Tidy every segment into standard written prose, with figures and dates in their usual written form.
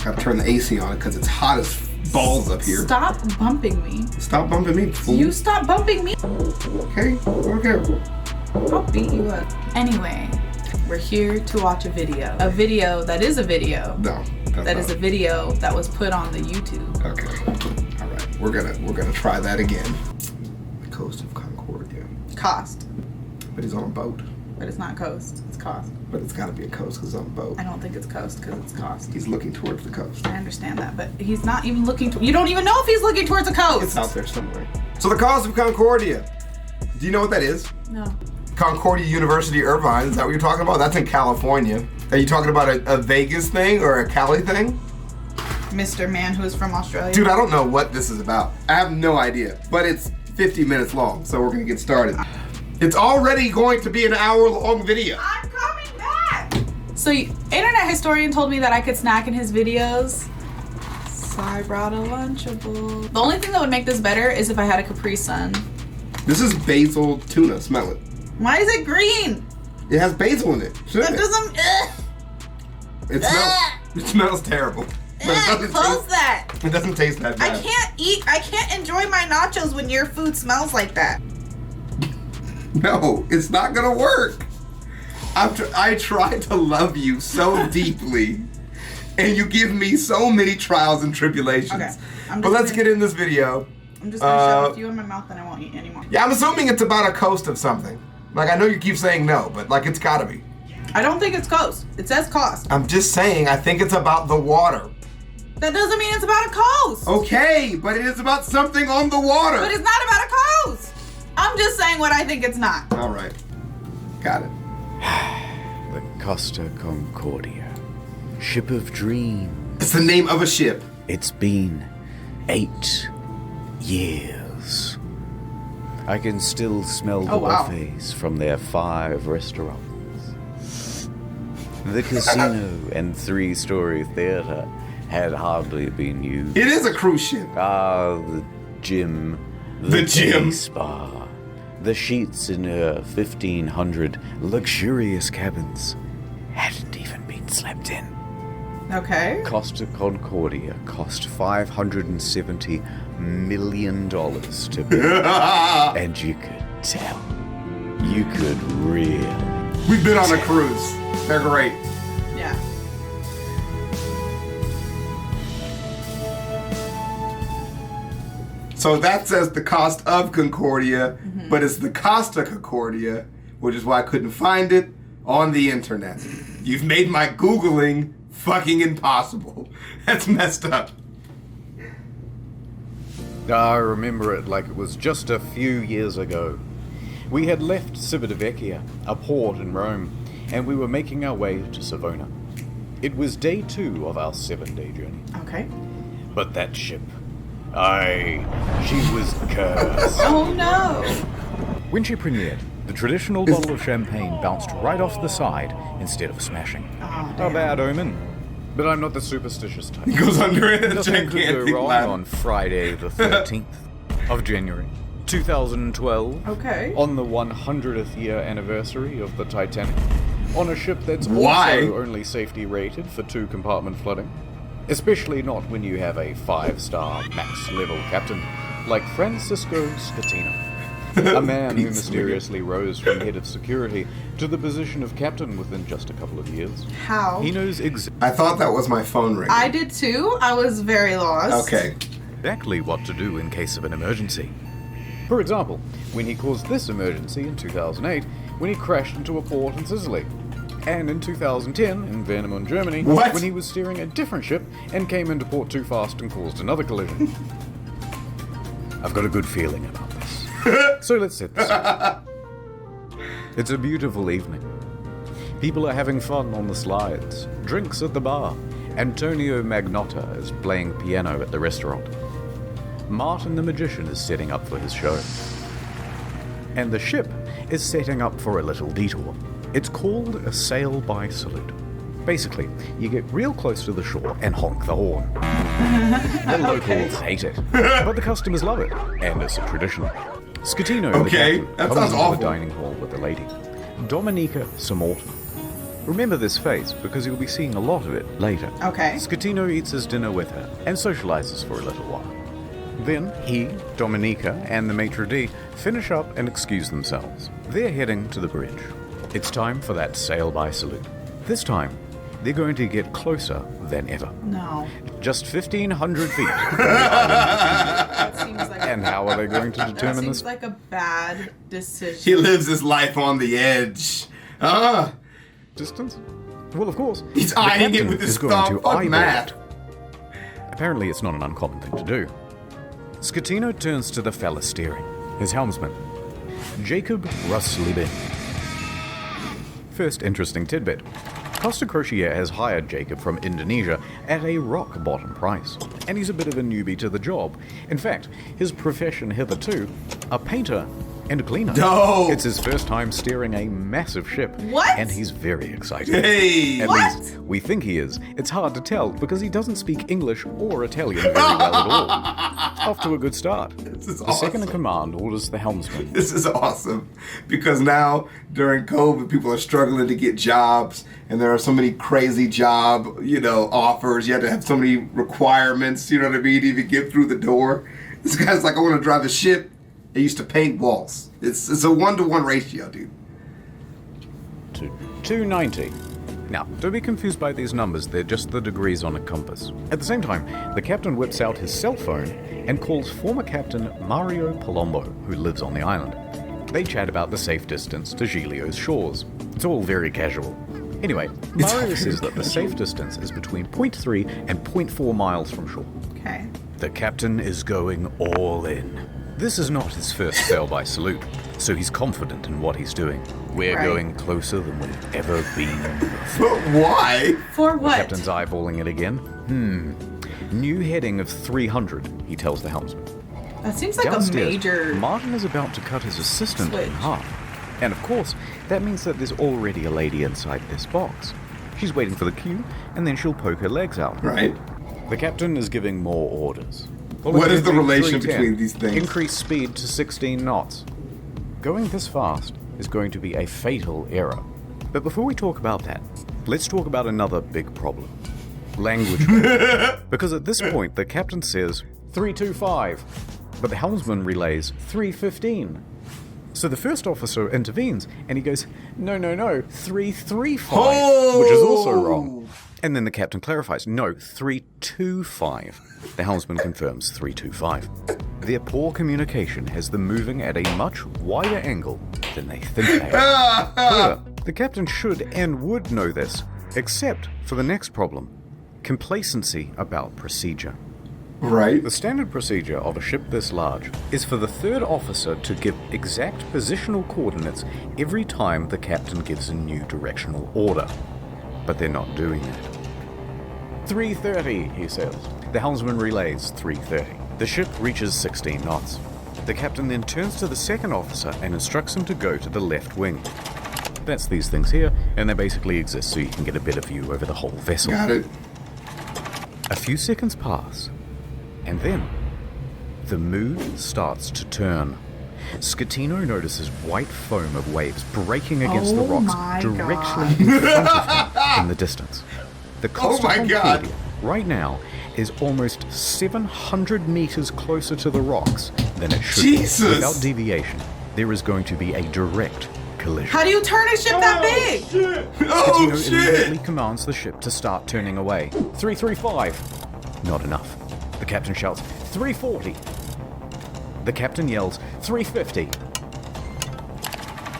Gotta turn the AC on it because it's hot as balls up here. Stop bumping me. Stop bumping me, fool. You stop bumping me. Okay. I'll beat you up. Anyway, we're here to watch a video. A video that is a video. No. That is a video that was put on the YouTube. Okay. All right. We're gonna try that again. The Coast of Concordia. Cost. But he's on a boat. But it's not coast. It's cost. But it's gotta be a coast because it's on a boat. I don't think it's coast because it's cost. He's looking towards the coast. I understand that, but he's not even looking. You don't even know if he's looking towards the coast. It's out there somewhere. So the Coast of Concordia. Do you know what that is? No. Concordia University, Irvine. Is that what you're talking about? That's in California. Are you talking about a Vegas thing or a Cali thing? Mr. Man who is from Australia. Dude, I don't know what this is about. I have no idea. But it's 50 minutes long, so we're gonna get started. It's already going to be an hour-long video. I'm coming back. So, internet historian told me that I could snack in his videos. So I brought a Lunchable. The only thing that would make this better is if I had a Capri Sun. This is basil tuna. Smell it. Why is it green? It has basil in it. Shouldn't That doesn't. It smells terrible. But it doesn't Close taste, that. It doesn't taste that bad. I can't enjoy my nachos when your food smells like that. No, it's not gonna work. I tried to love you so deeply, and you give me so many trials and tribulations. Okay, but let's get in this video. I'm just gonna shove a few in my mouth and I won't eat anymore. Yeah, I'm assuming it's about a coast of something. Like, I know you keep saying no, but like it's gotta be. I don't think it's coast. It says cost. I'm just saying, I think it's about the water. That doesn't mean it's about a coast. Okay, but it is about something on the water. But it's not about a coast. I'm just saying what I think it's not. All right. Got it. The Costa Concordia. Ship of dreams. It's the name of a ship. It's been 8 years. I can still smell the buffets from their 5 restaurants. The casino and 3-story theater had hardly been used. It is a cruise ship. The gym. The gym. day spa. The sheets in her 1,500 luxurious cabins hadn't even been slept in. Okay. Costa Concordia cost $570 million to build. And you could tell. You could really. We've been on a cruise. They're great. Yeah. So that says the cost of Concordia, but it's the Costa Concordia, which is why I couldn't find it on the internet. You've made my Googling fucking impossible. That's messed up. I remember it like it was just a few years ago. We had left Civitavecchia, a port in Rome, and we were making our way to Savona. It was day 2 of our 7-day journey. Okay. But that ship, she was cursed. Oh no. When she premiered, the traditional bottle of champagne bounced right off the side instead of smashing. A bad omen. But I'm not the superstitious type. It goes under it. Nothing could go Gigantic wrong ladder. On Friday the 13th of January, 2012, Okay. On the 100th year anniversary of the Titanic, on a ship that's Why? also only safety rated for 2-compartment flooding. Especially not when you have a 5-star max level captain like Francisco Scatino, a man who mysteriously rose from head of security to the position of captain within just a couple of years. How? he knows I thought that was my phone ringing. I did too. I was very lost. Okay. exactly what to do in case of an emergency. For example, when he caused this emergency in 2008 when he crashed into a port in Sicily. And in 2010, in Warnemünde, Germany, What? when he was steering a different ship and came into port too fast and caused another collision. I've got a good feeling about this. So let's set this up. It's a beautiful evening. People are having fun on the slides, drinks at the bar. Antonio Magnotta is playing piano at the restaurant. Martin the Magician is setting up for his show. And the ship is setting up for a little detour. It's called a sail-by salute. Basically, you get real close to the shore and honk the horn. The locals hate it, but the customers love it, and it's a tradition. Scatino, Okay, the captain, that comes sounds into awful. the dining hall with the lady, Dominica Samorton. Remember this face, because you'll be seeing a lot of it later. Okay. Scatino eats his dinner with her and socializes for a little while. Then he, Dominica, and the maitre d' finish up and excuse themselves. They're heading to the bridge. It's time for that sail-by salute. This time, they're going to get closer than ever. No. Just 1,500 feet. That seems like And how are they going to that determine seems this? like a bad decision. He lives his life on the edge. Distance? Well, of course. He's the eyeing it captain with his is going thumb. to Fuck eyeball math. it. Apparently, it's not an uncommon thing to do. Scatino turns to the fella steering, his helmsman, Jacob Ruslibin. First interesting tidbit. Costa Concordia has hired Jacob from Indonesia at a rock-bottom price, and he's a bit of a newbie to the job. In fact, his profession hitherto, a painter and a cleaner. No! It's his first time steering a massive ship. What? And he's very excited. Hey! At What? least, we think he is. It's hard to tell because he doesn't speak English or Italian very well at all. Off to a good start. This is The second in awesome. command orders the helmsman. This is awesome because now during COVID, people are struggling to get jobs, and there are so many crazy job, offers. You have to have so many requirements, you know what I mean, to even get through the door. This guy's like, I want to drive a ship. I used to paint walls. It's a 1-to-1 ratio, dude. To 290. Now, don't be confused by these numbers, they're just the degrees on a compass. At the same time, the captain whips out his cell phone and calls former captain Mario Palombo, who lives on the island. They chat about the safe distance to Giglio's shores. It's all very casual. Anyway, Mario says that the safe distance is between 0.3 and 0.4 miles from shore. Okay. The captain is going all in. This is not his first sail-by salute, so he's confident in what he's doing. We're Right. going closer than we've ever been. But why? For what? Captain's eyeballing it again. New heading of 300, he tells the helmsman. That seems like Downstairs, a major. Martin is about to cut his assistant switch. in half. And of course, that means that there's already a lady inside this box. She's waiting for the cue, and then she'll poke her legs out. Right? The captain is giving more orders. What is the relation 310. between these things? Increase speed to 16 knots. Going this fast is going to be a fatal error. But before we talk about that, let's talk about another big problem. Language. Because at this point, the captain says 325, but the helmsman relays 315. So the first officer intervenes, and he goes, no, 335, which is also wrong. And then the captain clarifies, no, 325. The helmsman confirms 325. Their poor communication has them moving at a much wider angle than they think they are. However, the captain should and would know this, except for the next problem, complacency about procedure. Right? The standard procedure of a ship this large is for the third officer to give exact positional coordinates every time the captain gives a new directional order. But they're not doing that. 330, he says. The helmsman relays 330. The ship reaches 16 knots. The captain then turns to the second officer and instructs him to go to the left wing. That's these things here, and they basically exist so you can get a better view over the whole vessel. Got it. A few seconds pass, and then the mood starts to turn. Scatino notices white foam of waves breaking against the Oh rocks my directly in front of him in the distance. The Costa my God. Concordia right now is almost 700 meters closer to the rocks than it should Jesus. be. Without deviation, there is going to be a direct collision. How do you turn a ship that big? Oh, Scatino immediately shit! commands the ship to start turning away. 335. Not enough. The captain shouts, 340. The captain yells, 350.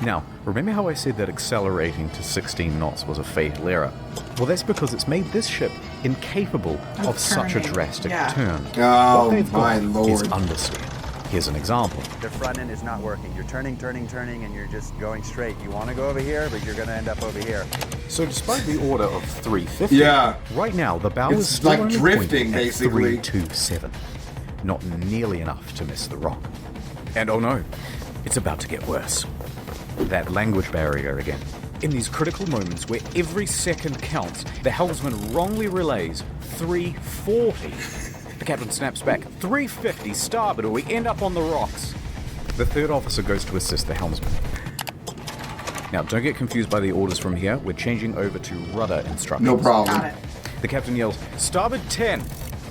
Now, remember how I said that accelerating to 16 knots was a fatal error? Well, that's because it's made this ship incapable of such a turning, drastic yeah. turn. Oh, What they've my got Lord. is understeer. Here's an example. The front end is not working. You're turning, and you're just going straight. You want to go over here, but you're going to end up over here. So despite the order of 350, Yeah. right now the bow It's is still like only drifting, pointing at basically. 327. Not nearly enough to miss the rock. And oh no, it's about to get worse. That language barrier again. In these critical moments where every second counts, the helmsman wrongly relays 340. The captain snaps back, 350 starboard or we end up on the rocks. The third officer goes to assist the helmsman. Now, don't get confused by the orders from here. We're changing over to rudder instructions. No problem. Got it. The captain yells, starboard 10,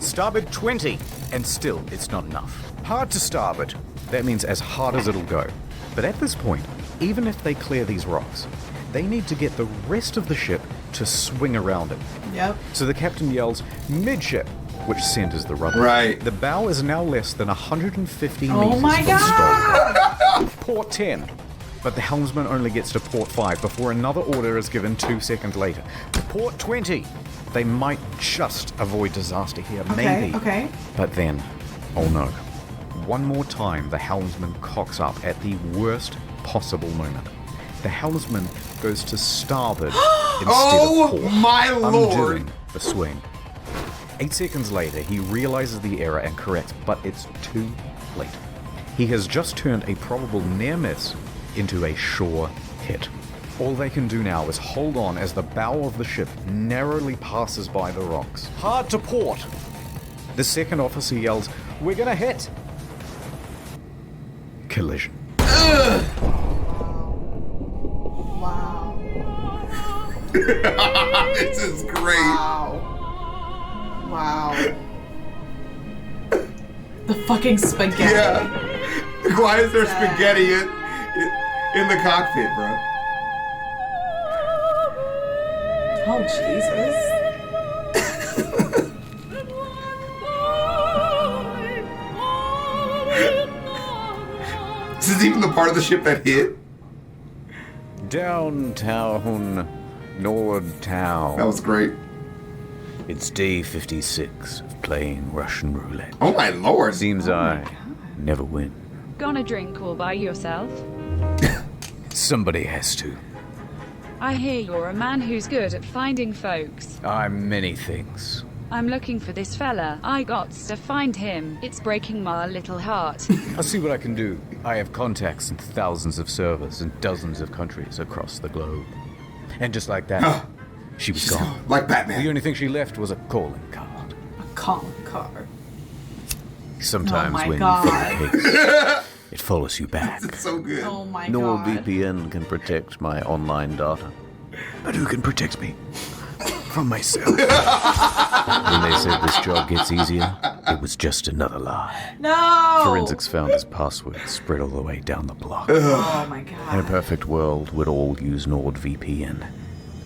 starboard 20, and still it's not enough. Hard to starboard. That means as hard as it'll go. But at this point, even if they clear these rocks, they need to get the rest of the ship to swing around it. Yep. So the captain yells, midship, which centers the rudder. Right. The bow is now less than 150 Oh meters my from god! stern. Port 10. But the helmsman only gets to port 5 before another order is given 2 seconds later. Port 20. They might just avoid disaster here, maybe. Okay. But then, oh no. One more time, the helmsman cocks up at the worst possible moment. The helmsman goes to starboard instead Oh of port, my lord! undoing the swing. 8 seconds later, he realizes the error and corrects, but it's too late. He has just turned a probable near miss into a sure hit. All they can do now is hold on as the bow of the ship narrowly passes by the rocks. Hard to port! The second officer yells, "We're gonna hit!" Collision. Wow. This is great. Wow. The fucking spaghetti. Yeah. Why is there spaghetti in the cockpit, bro? Oh, Jesus. This is even the part of the ship that hit? Downtown, Nordtown. That was great. It's day 56 of playing Russian roulette. Oh my lord. Seems I never win. Gonna drink all by yourself? Somebody has to. I hear you're a man who's good at finding folks. I'm many things. I'm looking for this fella. I gots to find him. It's breaking my little heart. I'll see what I can do. I have contacts in thousands of servers in dozens of countries across the globe. And just like that, she was gone. Like The Batman. only thing she left was a calling card. A calling card. Sometimes Oh my when God. you follow Higgs, it follows you back. It's so good. Oh my No god. VPN can protect my online data. But who can protect me? From myself. When they said this job gets easier, it was just another lie. No! Forensics found his password spread all the way down the block. Oh my In a god. perfect world, we'd all use NordVPN.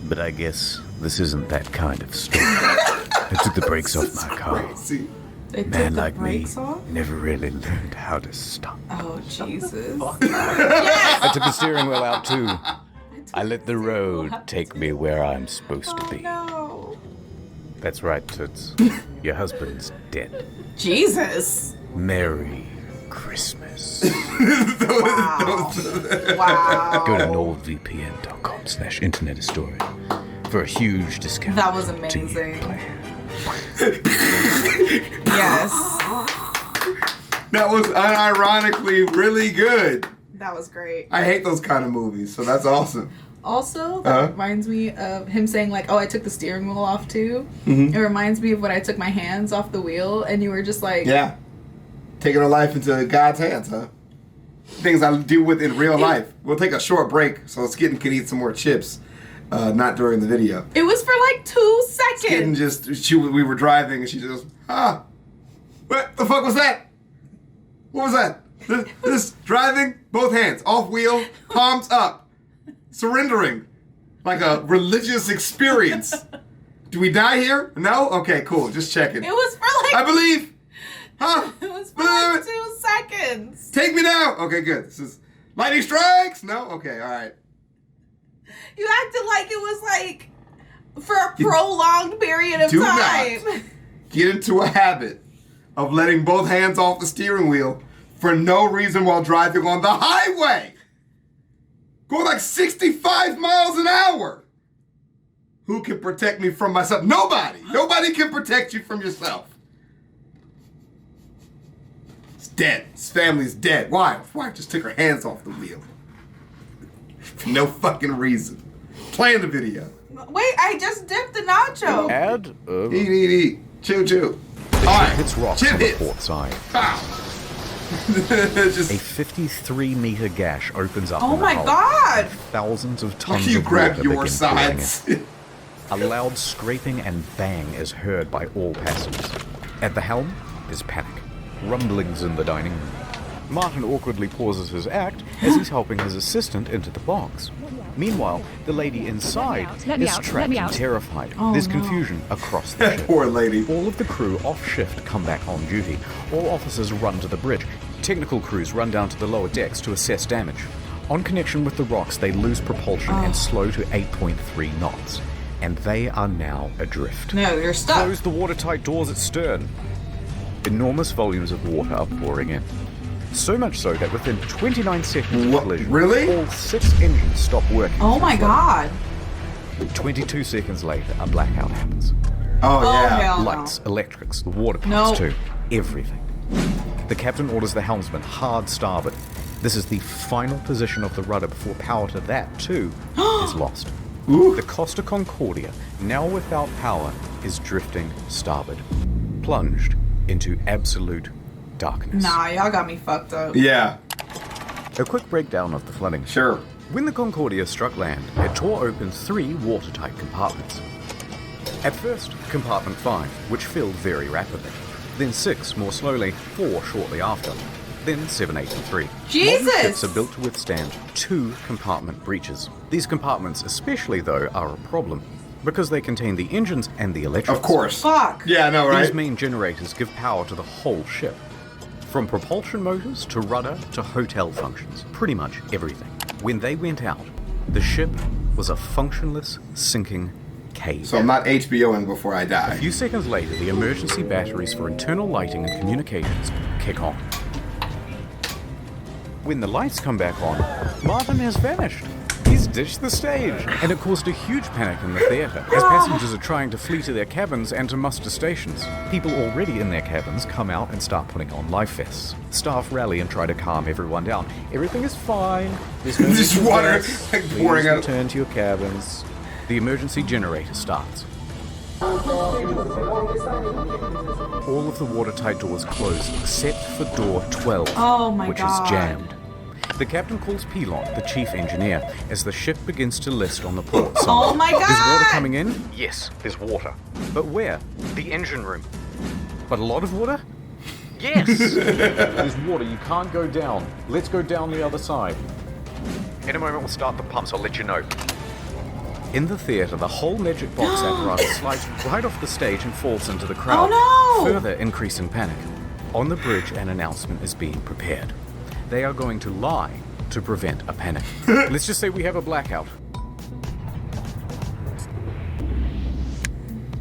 But I guess this isn't that kind of story. I took the brakes off my car. See? They took Man the like me brakes off? never really learned how to stop. Oh, Jesus. I took the steering wheel out too. I let the road take me where I'm supposed to Oh be. no. That's right, Toots. Your husband's dead. Jesus. Merry Christmas. Wow. Wow. Go to nordvpn.com/internet historian for a huge discount. That was to your amazing. plan. Yes. That was unironically really good. That was great. I hate those kind of movies, so that's awesome. Also, that reminds me of him saying, like, oh, I took the steering wheel off too. It reminds me of when I took my hands off the wheel and you were just like, Yeah. Taking our life into God's hands, huh? Things I deal with in real life. We'll take a short break so Skitten can eat some more chips. Not during the video. it was for like 2 Skitten seconds. we were driving and she just, what the fuck was that? What was that? This driving, both hands, off wheel, palms up, surrendering, like a religious experience. Do we die here? No? Okay, cool, just checking. It was for I like, believe. Huh? it was for like 2 seconds. Take me now. Okay, good. This is lightning strikes. No? Okay, all right. You acted like it was like for a prolonged period of Do time. not get into a habit of letting both hands off the steering wheel for no reason while driving on the highway. Going like 65 miles an hour. Who can protect me from myself? Nobody. Nobody can protect you from yourself. It's dead. His family's dead. Why? His wife just took her hands off the wheel. For no fucking reason. Playing the video. Wait, I just dipped the nacho. Add Eat. Chew. All right. hits rocks Chip on the hits. port side. Pow. A Just 53-meter gash opens up Oh in the my hull. God! Thousands of tons you of grab water your begin pouring in. sides. A loud scraping and bang is heard by all passengers. At the helm is panic. Rumblings in the dining room. Martin awkwardly pauses his act as he's helping his assistant into the box. Meanwhile, the lady inside is trapped and terrified. There's confusion across the ship. Poor lady. All of the crew off shift come back on duty. All officers run to the bridge. Technical crews run down to the lower decks to assess damage. On connection with the rocks, they lose propulsion and slow to 8.3 knots. And they are now adrift. No, you're stuck. Close the watertight doors at stern. Enormous volumes of water are pouring in. So much so that within 29 seconds of What? collision, Really? all 6 engines stop working. Oh my God. 22 seconds later, a blackout happens. Oh, yeah. hell no. Lights, electrics, the water No. pumps too. Everything. The captain orders the helmsman hard starboard. This is the final position of the rudder before power to that too is lost. Ooh. The Costa Concordia, now without power, is drifting starboard, plunged into absolute darkness. Nah, y'all got me fucked up. Yeah, A quick breakdown of the flooding. sure. When the Concordia struck land, it tore open 3 watertight compartments. At first, compartment 5, which filled very rapidly. Then 6 more slowly, 4 shortly after. Then 7, 8, and 3. Jesus! Modern ships are built to withstand 2 compartment breaches. These compartments especially, though, are a problem because they contain the engines and the electrics. Of course. Fuck. Yeah, I know, right? These main generators give power to the whole ship. From propulsion motors to rudder to hotel functions. Pretty much everything. When they went out, the ship was a functionless, sinking cave. So I'm not HBOing before I die. A few seconds later, the emergency batteries for internal lighting and communications kick on. When the lights come back on, Martin has vanished. He's ditched the stage. And it caused a huge panic in the theatre as passengers are trying to flee to their cabins and to muster stations. People already in their cabins come out and start putting on life vests. Staff rally and try to calm everyone down. Everything is fine. There's no Just need for water, deaths. like, Please pouring out. return to your cabins. The emergency generator starts. All of the watertight doors close except for door 12, Oh my which God. is jammed. The captain calls Pilon, the chief engineer, as the ship begins to list on the port side. Oh my There's water God! coming in? Yes, there's water. But where? The engine room. But a lot of water? Yes! There's water, you can't go down. Let's go down the other side. In a moment we'll start the pumps, I'll let you know. In the theatre, the whole magic box apparatus slides right off the stage and falls into the crowd, Oh, no! further increasing panic. On the bridge, an announcement is being prepared. They are going to lie to prevent a panic. Let's just say we have a blackout.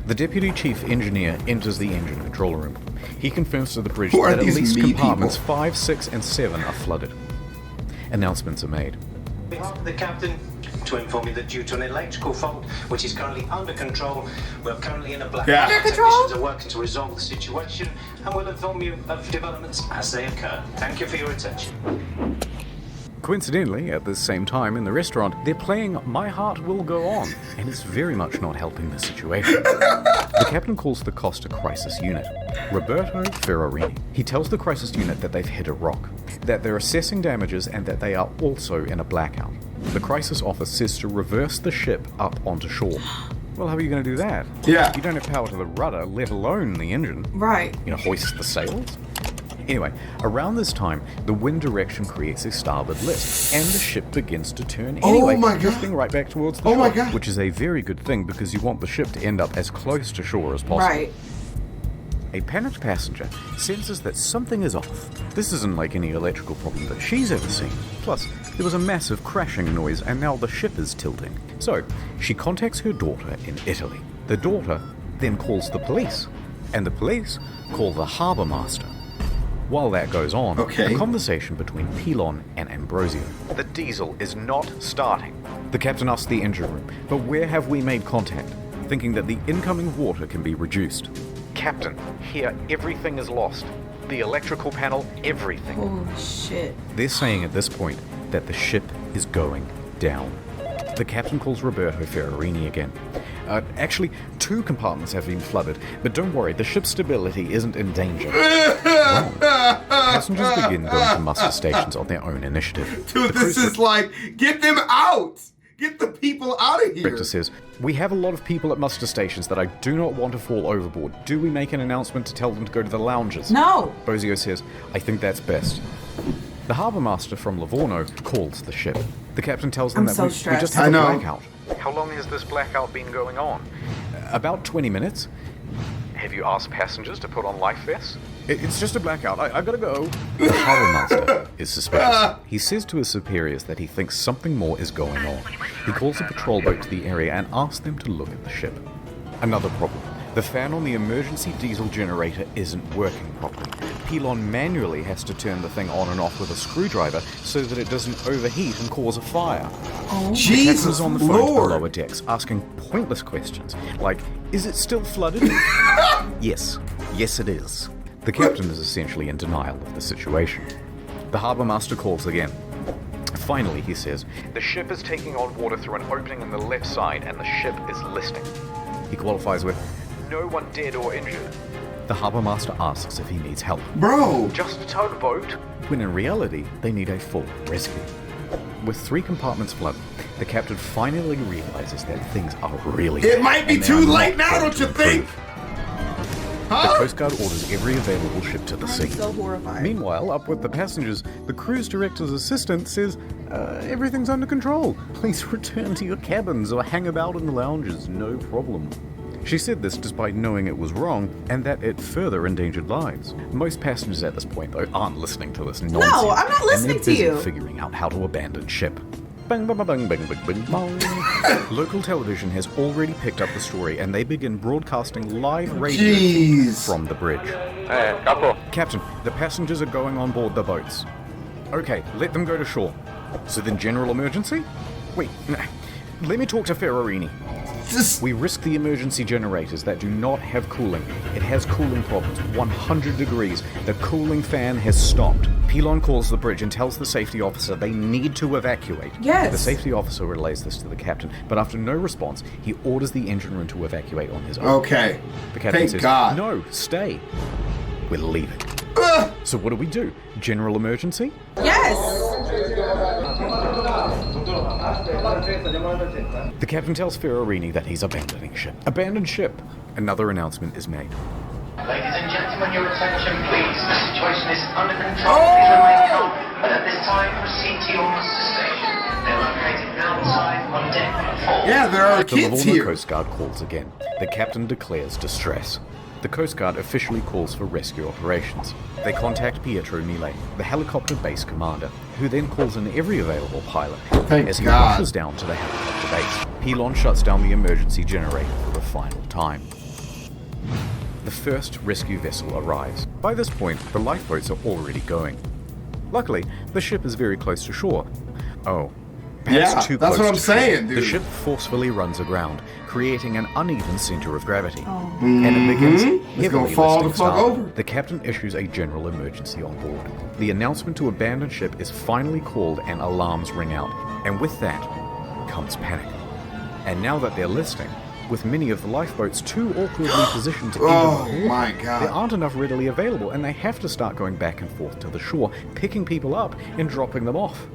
The deputy chief engineer enters the engine control room. He confirms to the bridge Who are that at these least me compartments people? 5, 6, and 7 are flooded. Announcements are made. On behalf of the captain, to inform you that due to an electrical fault, which is currently under control, we're currently in a blackout. Yeah. Under control? Technicians are working to resolve the situation, and we'll inform you of developments as they occur. Thank you for your attention. Coincidentally, at the same time in the restaurant, they're playing My Heart Will Go On, and it's very much not helping the situation. The captain calls the Costa Crisis Unit, Roberto Ferrarini. He tells the crisis unit that they've hit a rock, that they're assessing damages, and that they are also in a blackout. The crisis office says to reverse the ship up onto shore. Well, how are you going to do that? Yeah. You don't have power to the rudder, let alone the engine. Right. You know, hoist the sails? Anyway, around this time, the wind direction creates a starboard lift, and the ship begins to turn anyway, my God. drifting right back towards the Oh shore, my God. which is a very good thing because you want the ship to end up as close to shore as possible. Right. A panicked passenger senses that something is off. This isn't like any electrical problem that she's ever seen. Plus, there was a massive crashing noise and now the ship is tilting. So, she contacts her daughter in Italy. The daughter then calls the police, and the police call the harbour master. While that goes on, Okay. a conversation between Pilon and Ambrosio. The diesel is not starting. The captain asks the engine room, but where have we made contact? Thinking that the incoming water can be reduced. Captain, here everything is lost. The electrical panel, everything. Holy shit. They're saying at this point that the ship is going down. The captain calls Roberto Ferrarini again. Actually, 2 compartments have been flooded, but don't worry, the ship's stability isn't in danger. Wrong. Passengers begin going to muster stations on their own initiative. Dude, this is like, get them out! Get the people out of here! Victor says, "We have a lot of people at muster stations that I do not want to fall overboard. Do we make an announcement to tell them to go to the lounges?" No. Bozio says, "I think that's best." The harbour master from Livorno calls the ship. The captain tells them I'm that so we stressed. just had I a know. blackout. How long has this blackout been going on? About 20 minutes. Have you asked passengers to put on life vests? It's just a blackout. I gotta go. The harbour master is suspicious. He says to his superiors that he thinks something more is going on. He calls a patrol boat to the area and asks them to look at the ship. Another problem. The fan on the emergency diesel generator isn't working properly. Pilon manually has to turn the thing on and off with a screwdriver so that it doesn't overheat and cause a fire. The Jesus captain is on the phone to the Lord! lower decks, asking pointless questions, like, is it still flooded? Yes. Yes, it is. The captain is essentially in denial of the situation. The harbour master calls again. Finally, he says, the ship is taking on water through an opening on the left side and the ship is listing. He qualifies with, no one dead or injured. The harbour master asks if he needs help. Bro! Just a tugboat? When in reality, they need a full rescue. With 3 compartments flooded, the captain finally realizes that things are really It bad, might be and they too are late not now, going don't to you think? improve. Huh? The Coast Guard orders every available ship to the I'm sea. so horrified. Meanwhile, up with the passengers, the cruise director's assistant says, everything's under control. Please return to your cabins or hang about in the lounges, no problem. She said this despite knowing it was wrong and that it further endangered lives. Most passengers at this point, though, aren't listening to this nonsense. No, I'm not listening and they're busy to you. figuring out how to abandon ship. Bang, bang, bang, bang, bang, bang, bang. Local television has already picked up the story and they begin broadcasting live radio Jeez. from the bridge. Captain, the passengers are going on board the boats. Okay, let them go to shore. So then general emergency? Wait, let me talk to Ferrarini. Just, We risk the emergency generators that do not have cooling. It has cooling problems, 100 degrees. The cooling fan has stopped. Pilon calls the bridge and tells the safety officer they need to evacuate. Yes. The safety officer relays this to the captain, but after no response, he orders the engine room to evacuate on his own. okay. The captain Thank says, God. no, stay. We're leaving. So what do? General emergency? Yes. The captain tells Ferrarini that he's abandoning ship. Abandon ship. Another announcement is made. Ladies and gentlemen, your attention please. The situation is under control. Please remain calm. But at this time, proceed to your muster station. They're located outside on deck 4. Yeah, there are The kids Livorno here. Coast Guard calls again. The captain declares distress. The Coast Guard officially calls for rescue operations. They contact Pietro Mille, the helicopter base commander, who then calls in every available pilot Thank as he God. rushes down to the helicopter base. Pilon shuts down the emergency generator for the final time. The first rescue vessel arrives. By this point, the lifeboats are already going. Luckily, the ship is very close to shore. Oh, perhaps Yeah, too that's close what I'm to shore. saying, dude. The ship forcefully runs aground, creating an uneven center of gravity. And it begins It's gonna heavily fall listing the fuck starboard. over. The captain issues a general emergency on board. The announcement to abandon ship is finally called and alarms ring out. And with that comes panic. And now that they're listing, with many of the lifeboats too awkwardly positioned to Oh enter the water, my there God. aren't enough readily available and they have to start going back and forth to the shore, picking people up and dropping them off.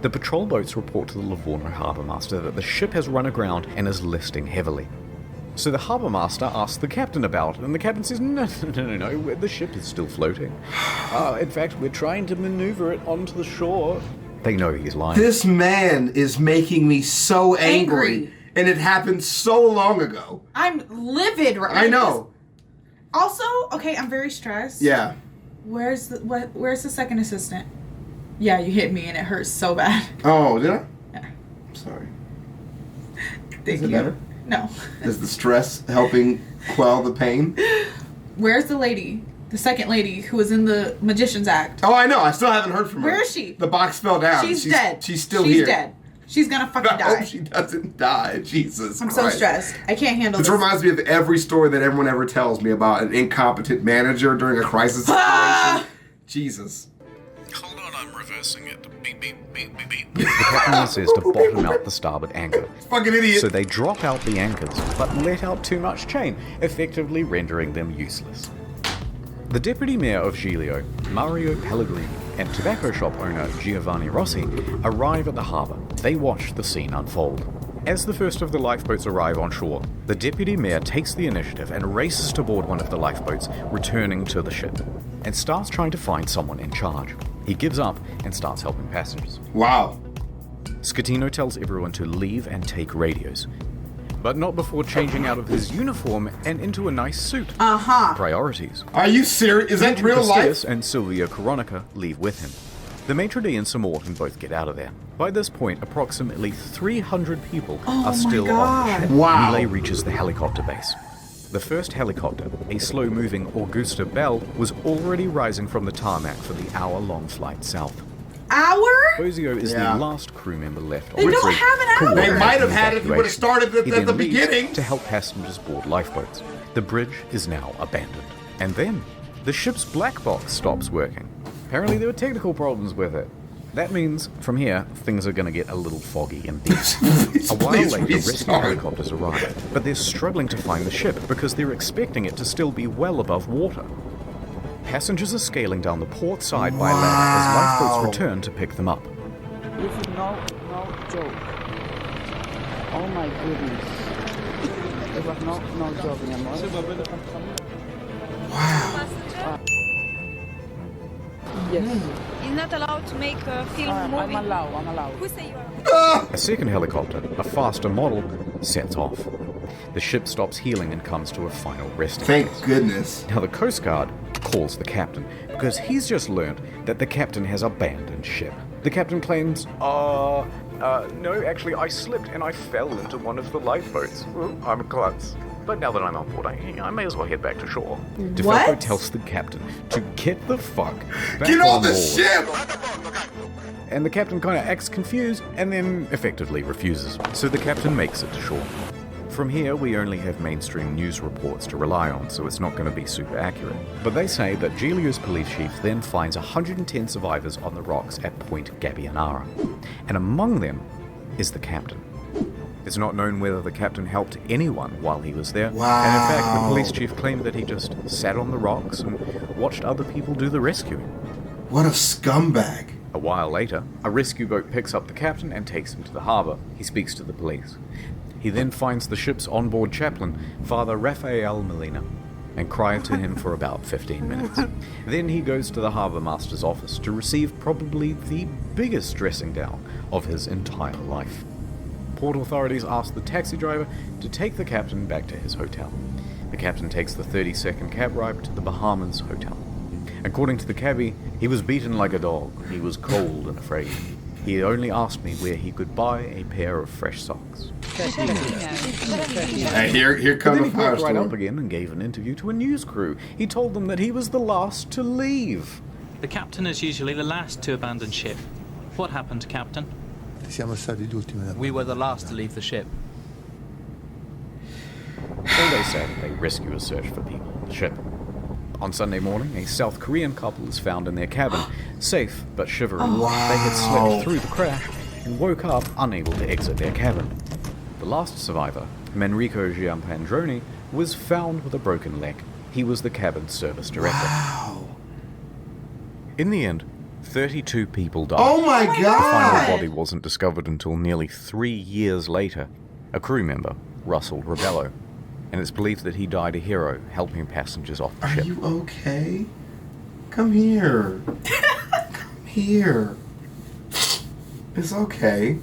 The patrol boats report to the Livorno harbour master that the ship has run aground and is listing heavily. So the harbour master asks the captain about it, and the captain says, no, the ship is still floating. In fact, we're trying to maneuver it onto the shore. They know he's lying. This man is making me so angry. And it happened so long ago. I'm livid right now. I know. Also, okay, I'm very stressed. Yeah. Where's the second assistant? Yeah, you hit me and it hurts so bad. Oh, did I? Yeah. I'm sorry. Thank Is it you. better? No. Is the stress helping quell the pain? Where's the lady? The second lady who was in the Magician's Act. Oh, I know. I still haven't heard from her. Where is she? The box fell down. She's dead. She's still She's here. dead. She's gonna fucking I die. hope she doesn't die. Jesus I'm Christ. so stressed. I can't handle This this. reminds me of every story that everyone ever tells me about an incompetent manager during a crisis situation. Ah! Jesus. Hold on, I'm reversing it. Beep, beep, beep, beep, beep. The captain then says to bottom out the starboard anchor. Fucking idiot. So they drop out the anchors, but let out too much chain, effectively rendering them useless. The deputy mayor of Giglio, Mario Pellegrini, and tobacco shop owner Giovanni Rossi arrive at the harbour. They watch the scene unfold. As the first of the lifeboats arrive on shore, the deputy mayor takes the initiative and races to board one of the lifeboats, returning to the ship, and starts trying to find someone in charge. He gives up and starts helping passengers. Wow. Scatino tells everyone to leave and take radios, but not before changing out of his uniform and into a nice suit. Priorities. Are you serious? Is that Agent real life? Castells and Silvia Coronica leave with him. The maitre d' and Sir Morton both get out of there. By this point, approximately 300 people are still on the ship. Wow. Relay reaches the helicopter base. The first helicopter, a slow-moving Augusta Bell, was already rising from the tarmac for the hour-long flight south. Bozio is the last crew member left on They the don't bridge, have an hour. coordinating They might have the had it if you would have evacuation. started He at the then leaves beginning. to help passengers board lifeboats. The bridge is now abandoned. And then, the ship's black box stops working. Apparently there were technical problems with it. That means, from here, things are going to get a little foggy and deep. A while later, rescue helicopters arrive, but they're struggling to find the ship because they're expecting it to still be well above water. Passengers are scaling down the port side by ladder as lifeboats return to pick them up. This is no joke. Oh my goodness. It was no joke, mi amor. Yes. You're not allowed to make a film movie. I'm allowed. Who say you are? A second helicopter, a faster model, sets off. The ship stops healing and comes to a final resting Thank place. goodness. Now the Coast Guard calls the captain because he's just learned that the captain has abandoned ship. The captain claims, no, actually I slipped and I fell into one of the lifeboats. I'm a klutz. But now that I'm on board, I may as well head back to shore. DeFalco tells the captain to get the fuck back Get on on the board. ship! And the captain kind of acts confused and then effectively refuses. So the captain makes it to shore. From here, we only have mainstream news reports to rely on, so it's not going to be super accurate. But they say that Giglio's police chief then finds 110 survivors on the rocks at Point Gabbianara. And among them is the captain. It's not known whether the captain helped anyone while he was there. Wow. And in fact, the police chief claimed that he just sat on the rocks and watched other people do the rescuing. What a scumbag. A while later, a rescue boat picks up the captain and takes him to the harbour. He speaks to the police. He then finds the ship's onboard chaplain, Father Rafael Molina, and cries to him for about 15 minutes. Then he goes to the harbour master's office to receive probably the biggest dressing down of his entire life. Port authorities ask the taxi driver to take the captain back to his hotel. The captain takes the 30-second cab ride to the Bahamas hotel. According to the cabbie, he was beaten like a dog. He was cold and afraid. He only asked me where he could buy a pair of fresh socks. Hey, here But comes then the he perked right up firestorm. again and gave an interview to a news crew. He told them that he was the last to leave. The captain is usually the last to abandon ship. What happened, Captain? We were the last to leave the ship. All day Saturday, rescuers search for people on the ship. On Sunday morning, a South Korean couple is found in their cabin, safe but shivering. They had slept through the crash and woke up unable to exit their cabin. The last survivor, Manrico Giampandroni, was found with a broken leg. He was the cabin service director. In the end, 32 people died. Oh my The final god! body wasn't discovered until nearly 3 years later. A crew member, Russell Rebello, and it's believed that he died a hero helping passengers off the Are ship. you okay? Come here. Come here. It's okay.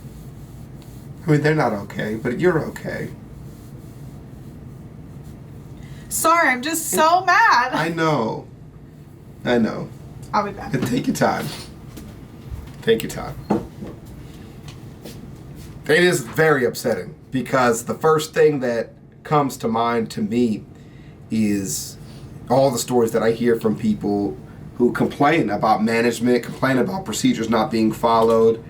I mean, they're not okay, but you're okay. Sorry, I'm just so mad. I know. I know. I'll be back. Take your time. Take your time. It is very upsetting because the first thing that comes to mind to me is all the stories that I hear from people who complain about management, complain about procedures not being followed,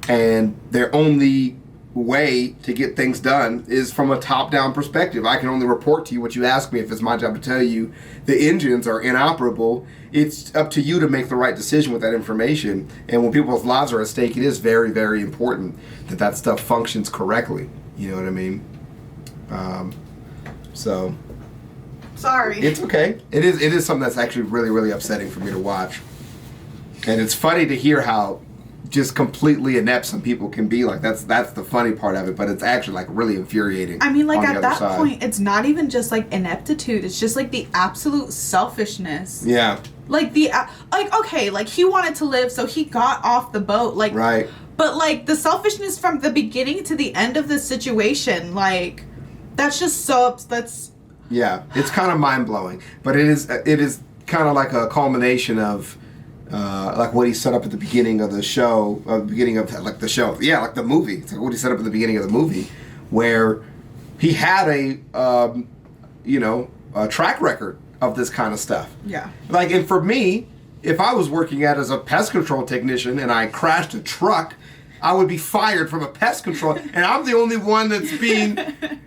and their only way to get things done is from a top-down perspective. I can only report to you what you ask me. If it's my job to tell you the engines are inoperable, it's up to you to make the right decision with that information. And when people's lives are at stake, it is very, very important that that stuff functions correctly. You know what I mean? So Sorry. It's okay. It is something that's actually really, really upsetting for me to watch. And it's funny to hear how just completely inept some people can be. Like, that's the funny part of it, but it's actually, like, really infuriating. I mean, like, at that point, it's not even just, like, ineptitude. It's just, like, the absolute selfishness. Yeah. Like, okay, like, he wanted to live, so he got off the boat. Like, right. But, like, the selfishness from the beginning to the end of the situation, like, that's just so... Yeah, it's kind of mind-blowing. But it is kind of like a culmination of... like what he set up at the beginning of the show, like the show, yeah, like the movie. It's like what he set up at the beginning of the movie, where he had a track record of this kind of stuff. Yeah. Like, and for me, if I was working as a pest control technician and I crashed a truck, I would be fired from a pest control, and I'm the only one that's being, and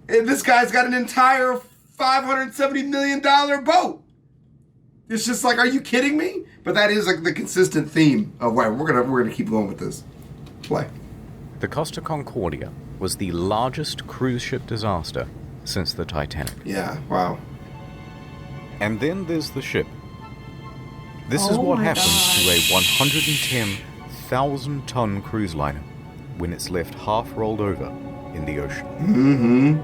this guy's got an entire $570 million boat. It's just like, are you kidding me? But that is like the consistent theme of why we're gonna keep going with this play. The Costa Concordia was the largest cruise ship disaster since the Titanic. Yeah, wow. And then there's the ship. This is what happens to a 110,000-ton cruise liner when it's left half rolled over in the ocean. Mm-hmm.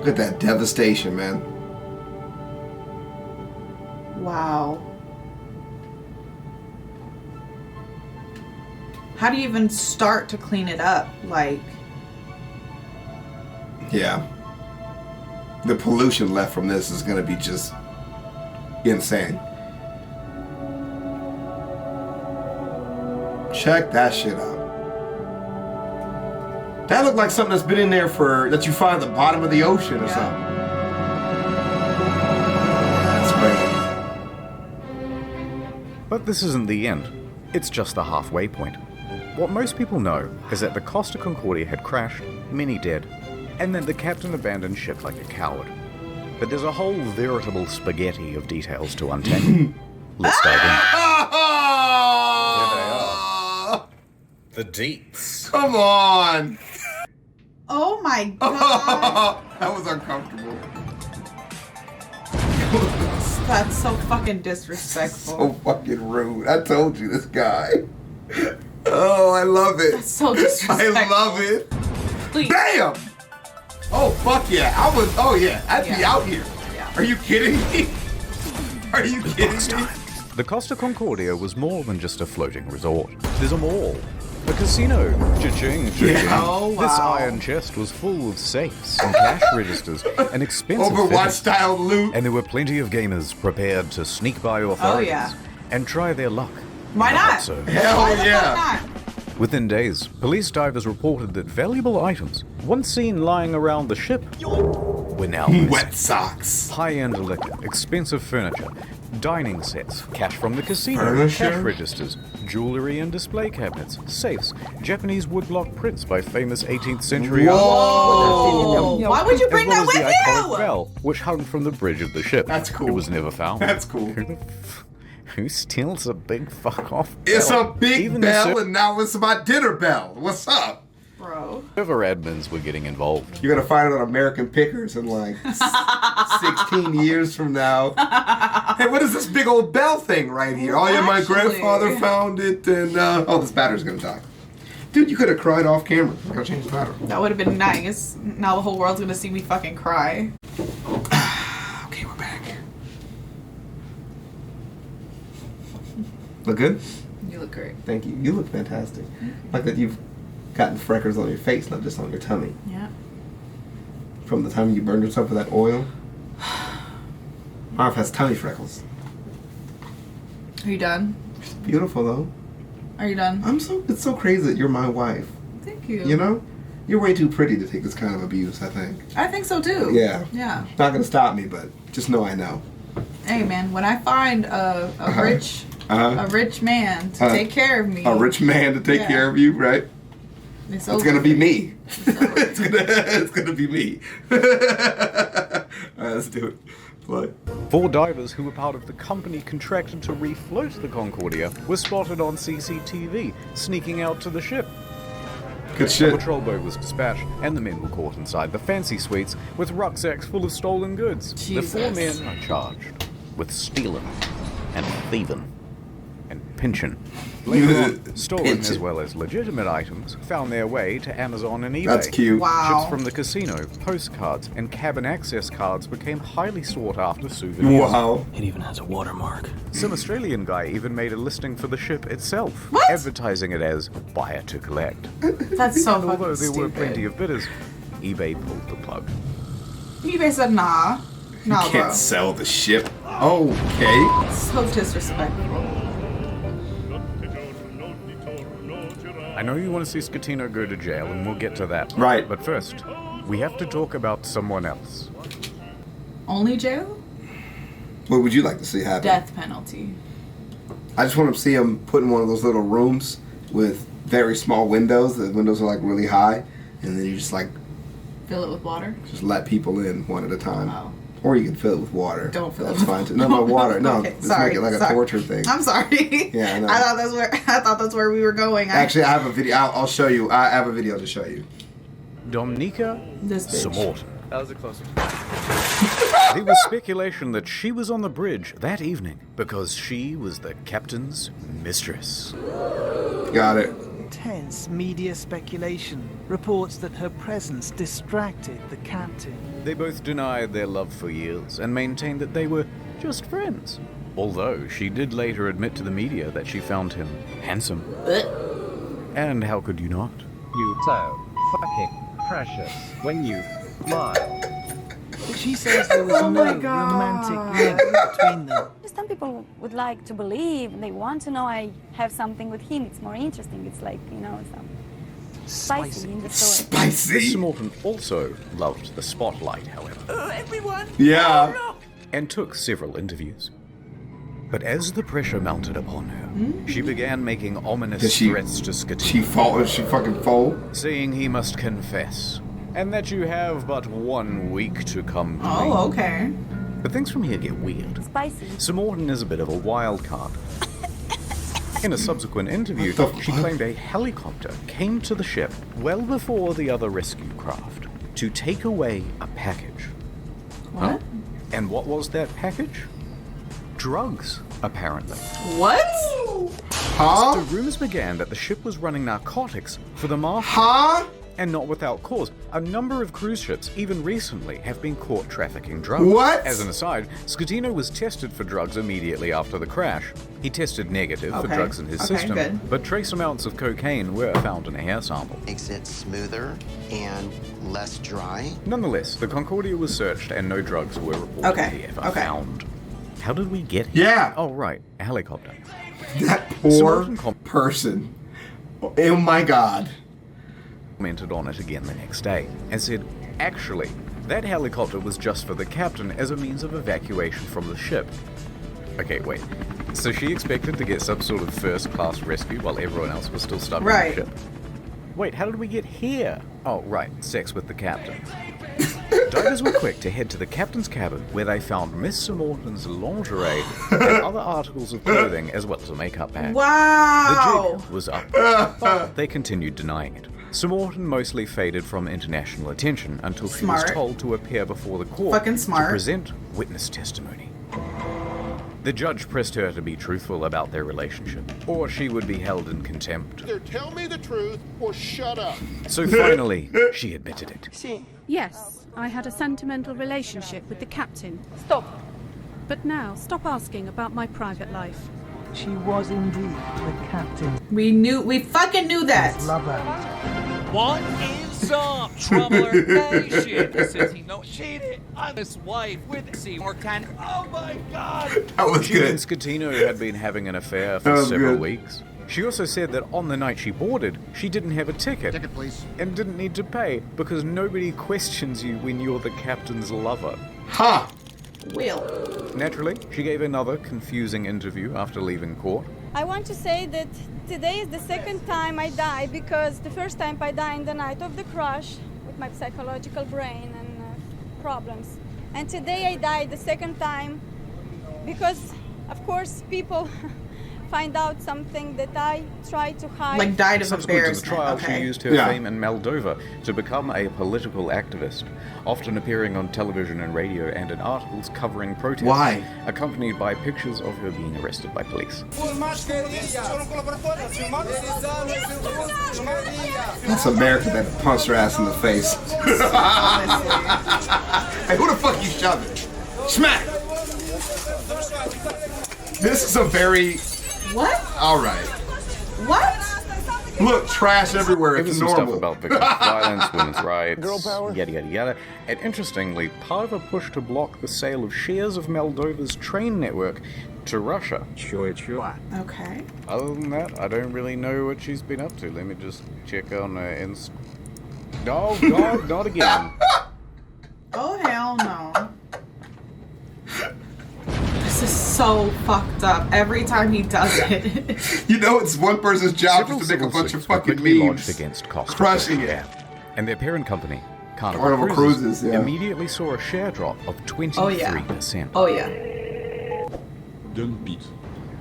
Look at that devastation, man. Wow. How do you even start to clean it up? Like... Yeah. The pollution left from this is going to be just insane. Check that shit out. That looked like something that's been in there that you find at the bottom of the ocean or something. That's crazy. But this isn't the end. It's just the halfway point. What most people know is that the Costa Concordia had crashed, many dead, and then the captain abandoned ship like a coward. But there's a whole veritable spaghetti of details to untangle. Let's dive in. There they are. The deets. Come on! Oh my god. That was uncomfortable. That's so fucking disrespectful. So fucking rude. I told you, this guy. Oh, I love it. That's so disrespectful. I love it. Please. Bam! Oh, fuck yeah. I'd be out here. Yeah. Are you kidding me? Are you kidding me? The Costa Concordia was more than just a floating resort. There's a mall, a casino, cha-ching, cha-ching. Yeah. Oh, wow. This iron chest was full of safes and cash registers and expensive Overwatch-style loot. And there were plenty of gamers prepared to sneak by authorities and try their luck. Why not? So. Hell yeah. Within days, police divers reported that valuable items, once seen lying around the ship, were now missing. Wet socks. High-end liquor, expensive furniture, dining sets, cash from the casino, Furniture? cash registers, jewelry and display cabinets, safes, Japanese woodblock prints by famous 18th century artists. Whoa! Why would you bring that as well with as the iconic you? bell, which hung from the bridge of the ship. That's cool. It was never found. That's cool. Who steals a big fuck-off bell? It's a big Even bell, and now it's my dinner bell. What's up? Bro. server admins were getting involved. You're gonna find it on American Pickers in like 16 years from now. Hey, what is this big old bell thing right here? Oh yeah, my grandfather found it, and oh, this battery's gonna die. Dude, you could have cried off camera. I gotta change the battery. That would have been nice. Now the whole world's gonna see me fucking cry. Okay, we're back. Look good? You look great. Thank you. You look fantastic. Like that you've gotten freckles on your face, not just on your tummy. Yeah. From the time you burned yourself with that oil. My wife has tummy freckles. Are you done? She's beautiful though. Are you done? It's so crazy that you're my wife. Thank you. You know? You're way too pretty to take this kind of abuse, I think. I think so too. Yeah. Yeah. Not gonna stop me, but just know I know. Hey man, when I find a rich man to take care of me. A rich man to take care of you, right? It's gonna be me. It's gonna be me. Alright, let's do it. Play. 4 divers who were part of the company contracted to refloat the Concordia were spotted on CCTV, sneaking out to the ship. Good shit. A patrol boat was dispatched, and the men were caught inside the fancy suites with rucksacks full of stolen goods. Jesus. The 4 men are charged with stealing and thieving and pinching. Later on, stolen as well as legitimate items found their way to Amazon and eBay. That's cute. Wow. Ships from the casino, postcards, and cabin access cards became highly sought after souvenirs. Wow. It even has a watermark. Some Australian guy even made a listing for the ship itself, What? advertising it as buyer to collect. That's so And fucking although there were stupid. plenty of bidders, eBay pulled the plug. eBay said nah. Nah, You can't bro. sell the ship. Okay. So disrespectful. I know you want to see Scatino go to jail, and we'll get to that. Right. But first, we have to talk about someone else. Only jail? What would you like to see happen? Death penalty. I just want to see him put in one of those little rooms with very small windows. The windows are like really high, and then you just like Fill it with water? just let people in one at a time. Oh. Or you can fill it with water. Don't fill it That's with fine too. No, no water. No, Okay, let's sorry, make it like a sorry. torture thing. I'm sorry. Yeah, I know. I thought that's where we were going. Actually, I have a video. I'll show you. I have a video to show you. Dominica This bitch. Samorton. That was a close one. There was speculation that she was on the bridge that evening because she was the captain's mistress. Got it. Intense media speculation reports that her presence distracted the captain. They both denied their love for years and maintained that they were just friends. Although she did later admit to the media that she found him handsome. And how could you not? You so fucking precious when you smile. She says there was no romantic link between them. Some people would like to believe, they want to know I have something with him. It's more interesting. It's like, you know, some spicy in the story. Miss Samorton also loved the spotlight, however. Everyone! Yeah. And took several interviews. But as the pressure mounted upon her, she began making ominous threats to Scatino. She fucking fall? Saying he must confess, and that you have but 1 week to come clean. Oh, okay. But things from here get weird. Spicy. Samorton is a bit of a wild card. In a subsequent interview, she claimed a helicopter came to the ship well before the other rescue craft to take away a package. What? And what was that package? Drugs, apparently. What? Huh? So rumors began that the ship was running narcotics for the mafia. Huh? And not without cause. A number of cruise ships, even recently, have been caught trafficking drugs. What? As an aside, Scatino was tested for drugs immediately after the crash. He tested negative for drugs in his system, good. but trace amounts of cocaine were found in a hair sample. Makes it smoother and less dry. Nonetheless, the Concordia was searched and no drugs were reportedly ever found. How did we get here? Yeah. Oh, right. A helicopter. That poor person. Oh my God. Commented on it again the next day and said, actually, that helicopter was just for the captain as a means of evacuation from the ship. Okay, wait. So she expected to get some sort of first-class rescue while everyone else was still stuck on the ship? Wait, how did we get here? Oh, right, sex with the captain. Divers were quick to head to the captain's cabin where they found Miss Samorton's lingerie and other articles of clothing as well as a makeup bag. Wow! The jig was up, but they continued denying it. Samorton mostly faded from international attention until she was told to appear before the court to present witness testimony. The judge pressed her to be truthful about their relationship, or she would be held in contempt. Either tell me the truth or shut up. So finally, she admitted it. Yes, I had a sentimental relationship with the captain. Stop. But now, stop asking about my private life. She was indeed the captain. We fucking knew that. Lover. What is up, Troubler Nation? He says he no cheated on his wife with Seymour Can. Oh my God! That was She good. and Scatino had been having an affair for several weeks. She also said that on the night she boarded, she didn't have a ticket. Ticket, please. And didn't need to pay because nobody questions you when you're the captain's lover. Ha! Will. Naturally, she gave another confusing interview after leaving court. I want to say that today is the second time I die because the first time I died in the night of the crash with my psychological brain and problems. And today I died the second time because, of course, people find out something that I try to hide. Like died of Subsequent to the embarrassment. trial, Okay. she used her fame in Moldova to become a political activist, often appearing on television and radio and in articles covering protests. Why? Accompanied by pictures of her being arrested by police. That's America that punched her ass in the face. Hey, who the fuck you shoving? Smack! This is a very... What? Alright. What? Look, trash everywhere. It It's was some normal. stuff about victims' violence, women's rights, Girl power. yada yada yada. And interestingly, part of a push to block the sale of shares of Moldova's train network to Russia. Sure. Okay. Other than that, I don't really know what she's been up to. Let me just check on her No, God, not again. Oh, hell no. This is so fucked up every time he does it. You know, it's one person's job Several just to make a civil bunch of suits were fucking quickly memes. lodged against Costa Crushing Concordia. it. And their parent company, Carnival Carnival Cruises, yeah. immediately saw a share drop of 23%. Oh, yeah.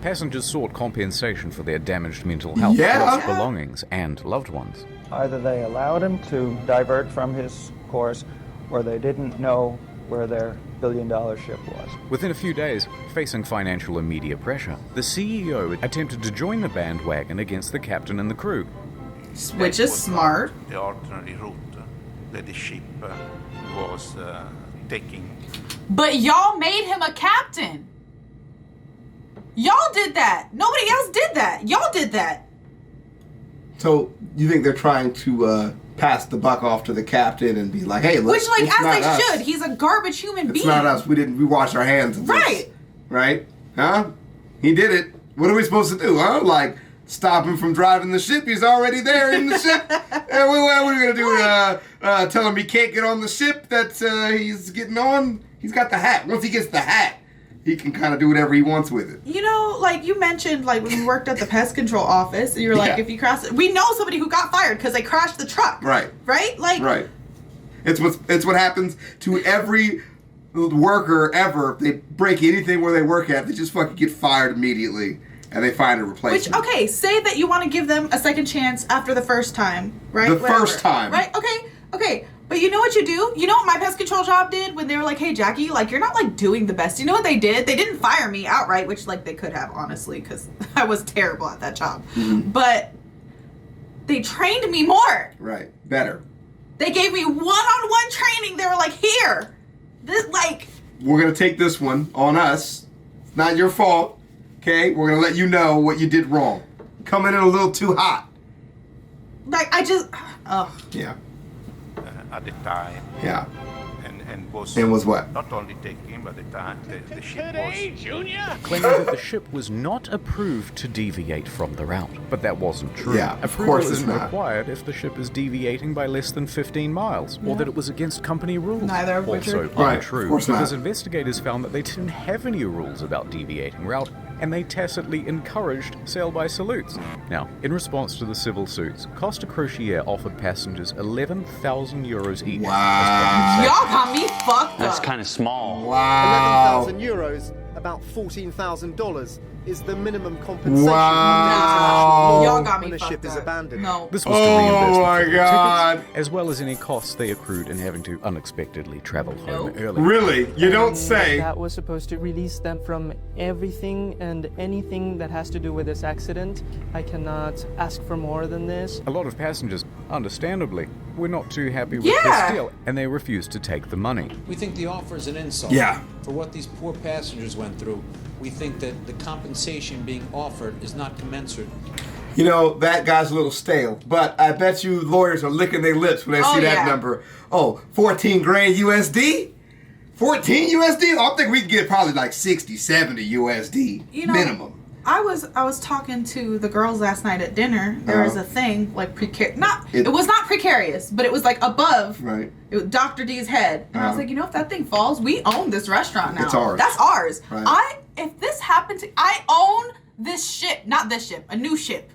Passengers sought compensation for their damaged mental health, Yeah. lost belongings, and loved ones. Either they allowed him to divert from his course, or they didn't know where their billion-dollar ship was. Within a few days, facing financial and media pressure, the CEO attempted to join the bandwagon against the captain and the crew. Which is smart. The ordinary route that the ship was taking. But y'all made him a captain. Y'all did that. Nobody else did that. Y'all did that. So, you think they're trying to pass the buck off to the captain and be like, hey, look, Which, like, it's as not they us. should. He's a garbage human being. It's not us. We washed our hands of this. Right. Right? Huh? He did it. What are we supposed to do, huh? Like, stop him from driving the ship? He's already there in the ship. And what are we going to do? Tell him he can't get on the ship that he's getting on? He's got the hat. Once he gets the hat, he can kind of do whatever he wants with it. You know, like you mentioned, like when you worked at the pest control office, you're like, if you cross it, we know somebody who got fired because they crashed the truck. Right. Right? Like. Right. It's what happens to every worker ever. If they break anything where they work at, they just fucking get fired immediately, and they find a replacement. Which, okay, say that you want to give them a second chance after the first time, right? The first time. Right? Okay. But you know what you do? You know what my pest control job did when they were like, hey, Jackie, like, you're not, like, doing the best. You know what they did? They didn't fire me outright, which, like, they could have, honestly, because I was terrible at that job. Mm-hmm. But they trained me more. Right. Better. They gave me one-on-one training. They were like, here, this, like... We're going to take this one on us. It's not your fault. Okay? We're going to let you know what you did wrong. Coming in a little too hot. Like, I just... Oh. Yeah. At the time. Yeah. And was. And was what? Not only taking, but the ship was. Junior. Claiming that the ship was not approved to deviate from the route. But that wasn't true. Yeah, of Approval course it's isn't not. required if the ship is deviating by less than 15 miles, or that it was against company rules. Neither of which Also are- Right, untrue, of course not. because investigators found that they didn't have any rules about deviating route, and they tacitly encouraged sail by salutes. Now, in response to the civil suits, Costa Concordia offered passengers €11,000 each. Wow. Y'all got me fucked up. kind of small. Wow. 11,000 euros, about $14,000, is the minimum compensation Wow. Y'all got me when a fucked ship is up. abandoned. No. This was to reimburse Oh my them for their God. tickets, as well as any costs they accrued in having to unexpectedly travel home early. Really? You don't say. That was supposed to release them from everything and anything that has to do with this accident. I cannot ask for more than this. A lot of passengers, understandably, were not too happy with Yeah. this deal, and they refused to take the money. We think the offer is an insult. Yeah. For what these poor passengers went through, we think that the compensation being offered is not commensurate. You know, that guy's a little stale, but I bet you lawyers are licking their lips when they see that number. Oh, 14 grand USD? 14 USD? I think we can get probably like 60, 70 USD You know, minimum. I was talking to the girls last night at dinner. There was a thing like it was not precarious, but it was like above Right. Dr. D's head. And I was like, you know, if that thing falls, we own this restaurant now. It's ours. That's ours. Right. If this happened to I own this ship, not this ship, a new ship.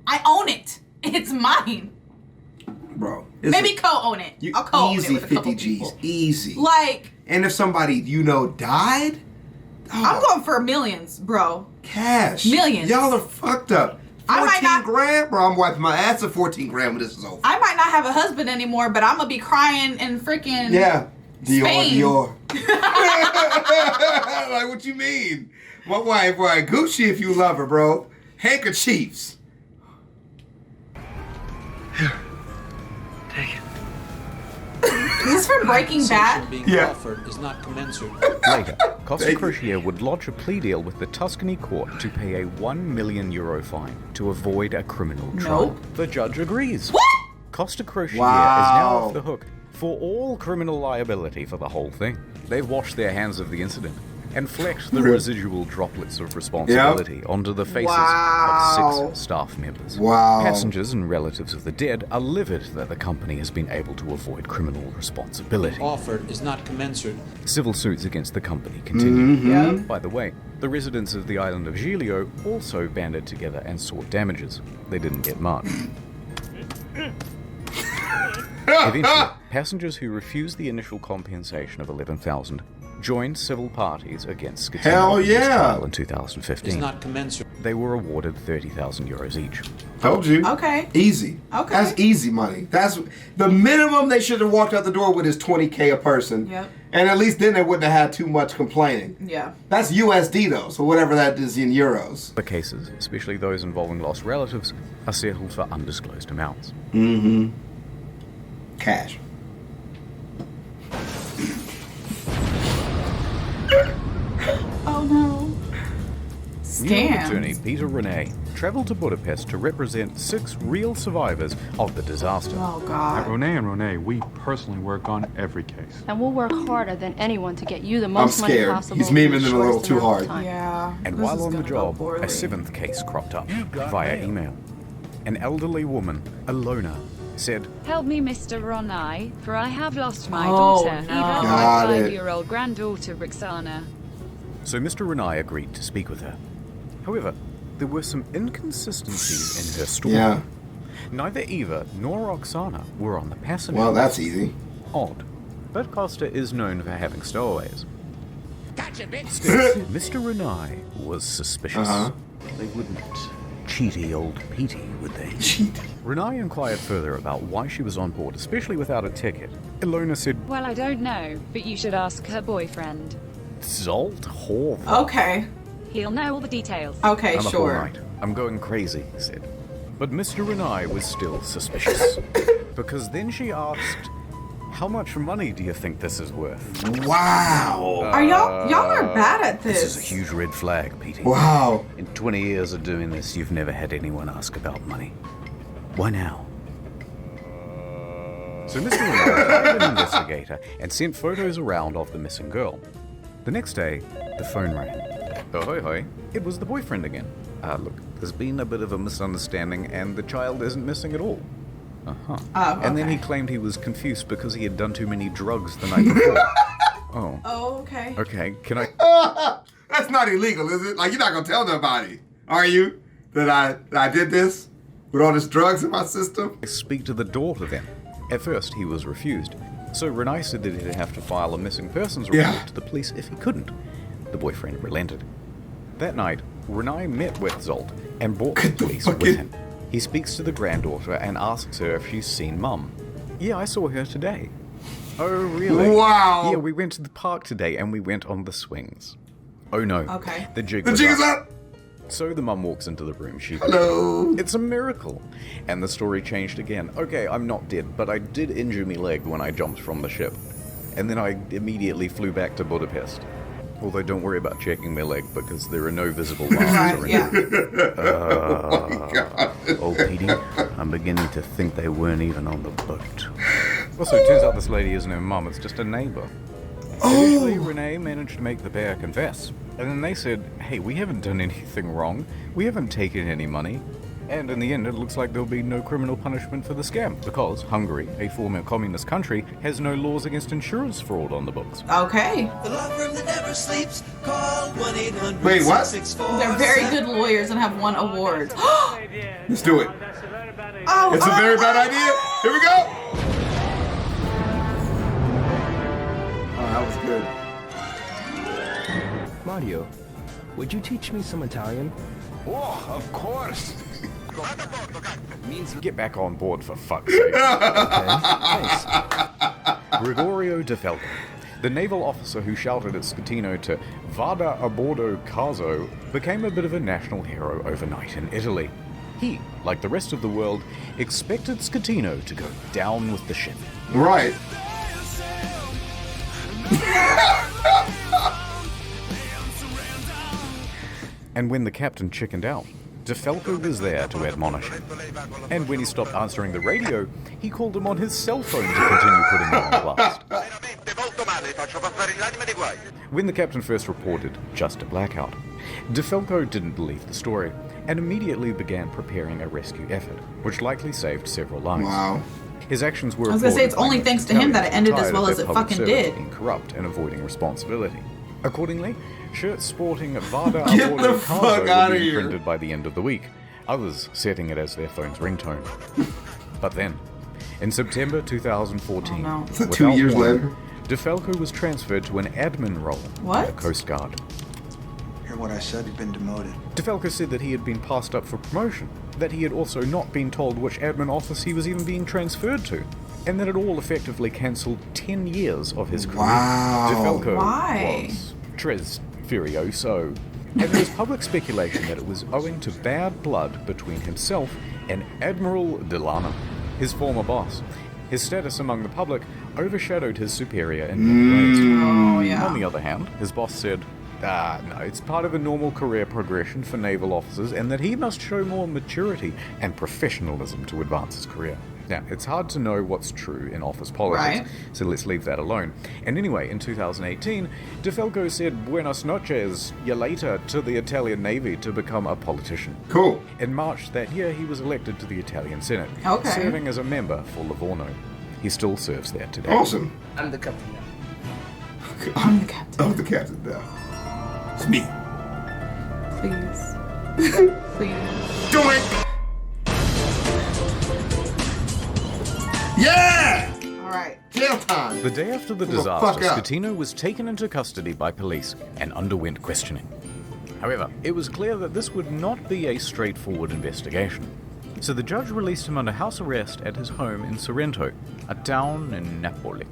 I own it. It's mine. Bro. Maybe co-own it. I'll co-own it Easy with a couple 50 G's. people. Easy. Like, And if somebody you know died, I'm going for millions, bro. Cash. Millions. Y'all are fucked up. 14 grand? Bro, I'm wiping my ass at 14 grand when this is over. I might not have a husband anymore, but I'm going to be crying in freaking Spain. Like, what you mean? My wife, right? Gucci if you love her, bro. Handkerchiefs. Here. Take it. Is this from Breaking Bad? Being offered is not commensurate. Later, Costa Concordia would lodge a plea deal with the Tuscany court to pay a €1 million fine to avoid a criminal trial. Nope. The judge agrees. What? Costa Concordia is now off the hook for all criminal liability for the whole thing. They've washed their hands of the incident and flecked the residual droplets of responsibility onto the faces of 6 staff members. Wow. Passengers and relatives of the dead are livid that the company has been able to avoid criminal responsibility. Offered is not commensurate. Civil suits against the company continue. Mm-hmm. By the way, the residents of the island of Giglio also banded together and sought damages. They didn't get much. Eventually, passengers who refused the initial compensation of $11,000 joined civil parties against Hell yeah! in 2015. Is not commensurate. They were awarded €30,000 each. Told you. Okay. Easy. Okay. That's easy money. That's the minimum they should have walked out the door with is $20K a person. Yep. And at least then they wouldn't have had too much complaining. Yeah. That's USD though, so whatever that is in euros. The cases, especially those involving lost relatives, are settled for undisclosed amounts. Mm-hmm. Cash. Oh no. New York Scam. attorney Peter Renee travelled to Budapest to represent 6 real survivors of the disaster. Oh At God. Renee, we personally work on every case. And we'll work harder than anyone to get you the most money scared. possible. He's in the memeing them a little shortest too amount of hard. time. Yeah. And This while is on the gonna go job, a poorly. 7th case cropped up via email. An elderly woman, Alona, said, Help me, Mr. Ronai, for I have lost my Oh, daughter, no. even my Got it. 5-year-old granddaughter, Roxana. so Mr. Renai agreed to speak with her. However, there were some inconsistencies in her story. Yeah. Neither Eva nor Roxana were on the passenger Well, that's list. easy. Odd. But Costa is known for having stowaways. Gotcha, bitch. Still, Mr. Renai was suspicious. Uh-huh. They wouldn't cheaty old Petey, would they? Cheat. Renai inquired further about why she was on board, especially without a ticket. Ilona said, Well, I don't know, but you should ask her boyfriend. Zolt Horv. Okay. He'll know all the details. Okay, I'm up all sure. night. I'm going crazy, he said. But Mr. Renai was still suspicious. Because then she asked, how much money do you think this is worth? Wow. Are y'all are bad at this. This is a huge red flag, Petey. Wow. In 20 years of doing this, you've never had anyone ask about money. Why now? So Mr. Renai hired an investigator and sent photos around of the missing girl. The next day, the phone rang. Oh, hoi hoi. It was the boyfriend again. Look, there's been a bit of a misunderstanding and the child isn't missing at all. Uh-huh. Oh, And then okay. he claimed he was confused because he had done too many drugs the night before. Oh. Oh, okay. Okay, can I... That's not illegal, is it? Like, you're not gonna tell nobody, are you? That I did this with all this drugs in my system? speak to the daughter then? At first, he was refused. So Renai said that he'd have to file a missing persons report to the police if he couldn't. The boyfriend relented. That night, Renai met with Zolt and brought the police with him. He speaks to the granddaughter and asks her if she's seen Mum. Yeah, I saw her today. Oh, really? Wow. Yeah, we went to the park today and we went on the swings. Oh no. Okay. The jig The was jig is up. So the mum walks into the room. She goes, Hello. It's a miracle. And the story changed again. Okay, I'm not dead, but I did injure my leg when I jumped from the ship. And then I immediately flew back to Budapest. Although don't worry about checking my leg because there are no visible marks or anything. Old Petey, I'm beginning to think they weren't even on the boat. Also, it turns out this lady isn't her mum, it's just a neighbor. Eventually, Renee managed to make the pair confess. And then they said, hey, we haven't done anything wrong. We haven't taken any money. And in the end, it looks like there'll be no criminal punishment for the scam, because Hungary, a former communist country, has no laws against insurance fraud on the books. Okay. The law firm that never sleeps. Call 1-800. Wait, what? They're very good lawyers and have won awards. Let's do it. Oh, It's a very bad idea. Here we go. Oh, that was good. Mario, would you teach me some Italian? Oh, of course. Means get back on board for fuck's sake. Okay, thanks. Gregorio De Falco, the naval officer who shouted at Schettino to "Vada a bordo caso," became a bit of a national hero overnight in Italy. He, like the rest of the world, expected Schettino to go down with the ship. Right. And when the captain chickened out, De Falco was there to admonish him. And when he stopped answering the radio, he called him on his cell phone to continue putting him on blast. When the captain first reported just a blackout, De Falco didn't believe the story and immediately began preparing a rescue effort, which likely saved several lives. Wow. His actions were. I was gonna say it's only thanks to him that it ended as well as it fucking did. Being corrupt and avoiding responsibility. Accordingly, shirts sporting Vada Get Abordo the fuck Caso outta were being here. printed by the end of the week, others setting it as their phone's ringtone. But then, in September 2014, Oh, no. So 2 years later? De Falco was transferred to an admin role What? in the Coast Guard. Hear what I said? You've been demoted. De Falco said that he had been passed up for promotion, that he had also not been told which admin office he was even being transferred to, and that it all effectively cancelled 10 years of his career. Wow. De Falco Why? was tres furioso, and there was public speculation that it was owing to bad blood between himself and Admiral Delano, his former boss. His status among the public overshadowed his superior in many ways. Oh, yeah. On the other hand, his boss said, no, it's part of a normal career progression for naval officers and that he must show more maturity and professionalism to advance his career. Now, it's hard to know what's true in office politics, Right. so let's leave that alone. And anyway, in 2018, De Falco said buenas noches, ya later, to the Italian Navy to become a politician. Cool. In March that year, he was elected to the Italian Senate, Okay. serving as a member for Livorno. He still serves there today. Awesome. I'm the captain now. I'm the captain. I'm the captain now. It's me. Please. Please. Do it! Yeah! Alright. Jail time! The day after the Who the disaster, fuck up? Schettino was taken into custody by police and underwent questioning. However, it was clear that this would not be a straightforward investigation. So the judge released him under house arrest at his home in Sorrento, a town in Napoli.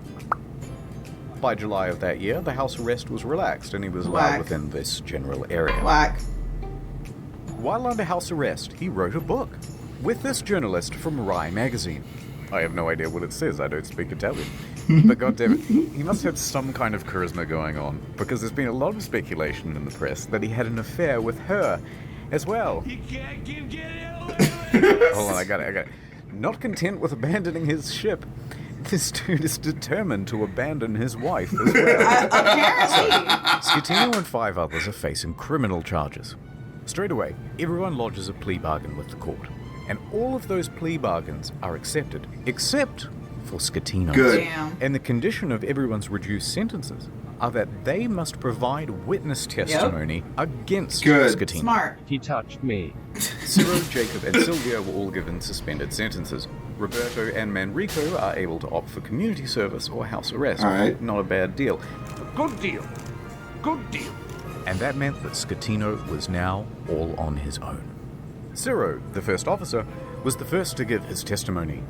By July of that year, the house arrest was relaxed and he was allowed Whack. within this general area. Whack. While under house arrest, he wrote a book with this journalist from Rai magazine. I have no idea what it says, I don't speak Italian. But goddammit, he must have some kind of charisma going on, because there's been a lot of speculation in the press that he had an affair with her as well. Hold on, I got it. Not content with abandoning his ship, this dude is determined to abandon his wife as well. Apparently. Schettino and 5 others are facing criminal charges. Straight away, everyone lodges a plea bargain with the court. And all of those plea bargains are accepted, except for Schettino. Good. Damn. And the condition of everyone's reduced sentences are that they must provide witness testimony against Good. Schettino. Smart. He touched me. Ciro, Jacob, and Silvia were all given suspended sentences. Roberto and Manrico are able to opt for community service or house arrest. All right. Not a bad deal. Good deal. Good deal. And that meant that Schettino was now all on his own. Ciro, the first officer, was the first to give his testimony.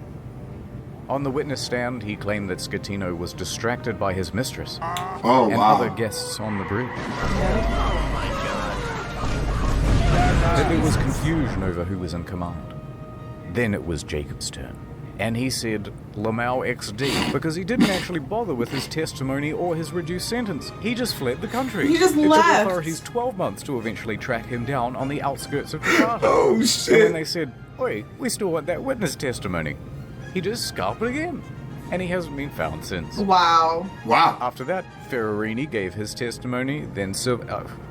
On the witness stand, he claimed that Schettino was distracted by his mistress Oh, and wow. other guests on the bridge. That there was confusion over who was in command. Then it was Jacob's turn. And he said, Lamau XD, because he didn't actually bother with his testimony or his reduced sentence. He just fled the country. He just it left. took authorities 12 months to eventually track him down on the outskirts of Jakarta. Oh, And shit. when they said, oi, we still want that witness testimony, he just scalped again. And he hasn't been found since. Wow. Wow. After that, Ferrarini gave his testimony, then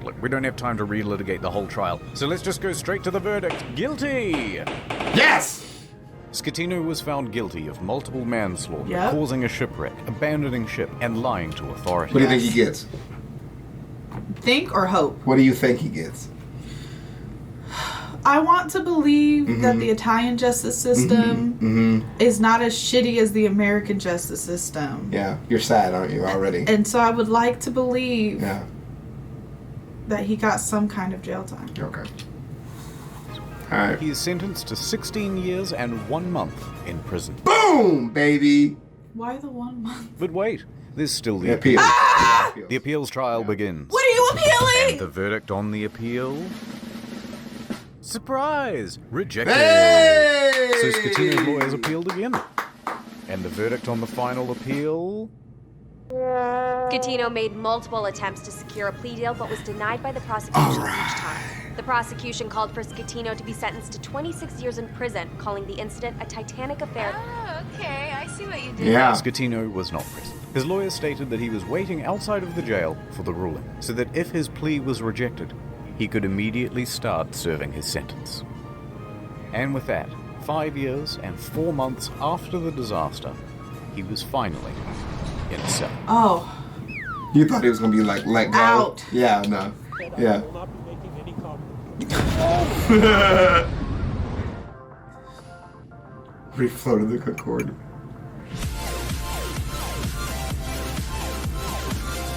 look, we don't have time to relitigate the whole trial, so let's just go straight to the verdict. Guilty! Yes! Schettino was found guilty of multiple manslaughter, Yep. causing a shipwreck, abandoning ship, and lying to authorities. What do you think he gets? Think or hope? What do you think he gets? I want to believe that the Italian justice system is not as shitty as the American justice system. Yeah, you're sad, aren't you, already? And so I would like to believe Yeah. that he got some kind of jail time. Okay. Alright. He is sentenced to 16 years and 1 month in prison. Boom, baby! Why the 1 month? But wait, there's still the appeal. The appeals trial begins. What are you appealing? And the verdict on the appeal? Surprise! Rejected! Hey! So Scatino's lawyers appealed again. And the verdict on the final appeal? Scatino made multiple attempts to secure a plea deal, but was denied by the prosecution each time. The prosecution called for Scatino to be sentenced to 26 years in prison, calling the incident a Titanic affair. Oh, okay, I see what you did. Yeah. Scatino was not present. His lawyers stated that he was waiting outside of the jail for the ruling, so that if his plea was rejected, he could immediately start serving his sentence. And with that, 5 years and 4 months after the disaster, he was finally in a cell. Oh. You thought he was gonna be like let go? Out. Yeah, no. Yeah. Refloated the Concordia.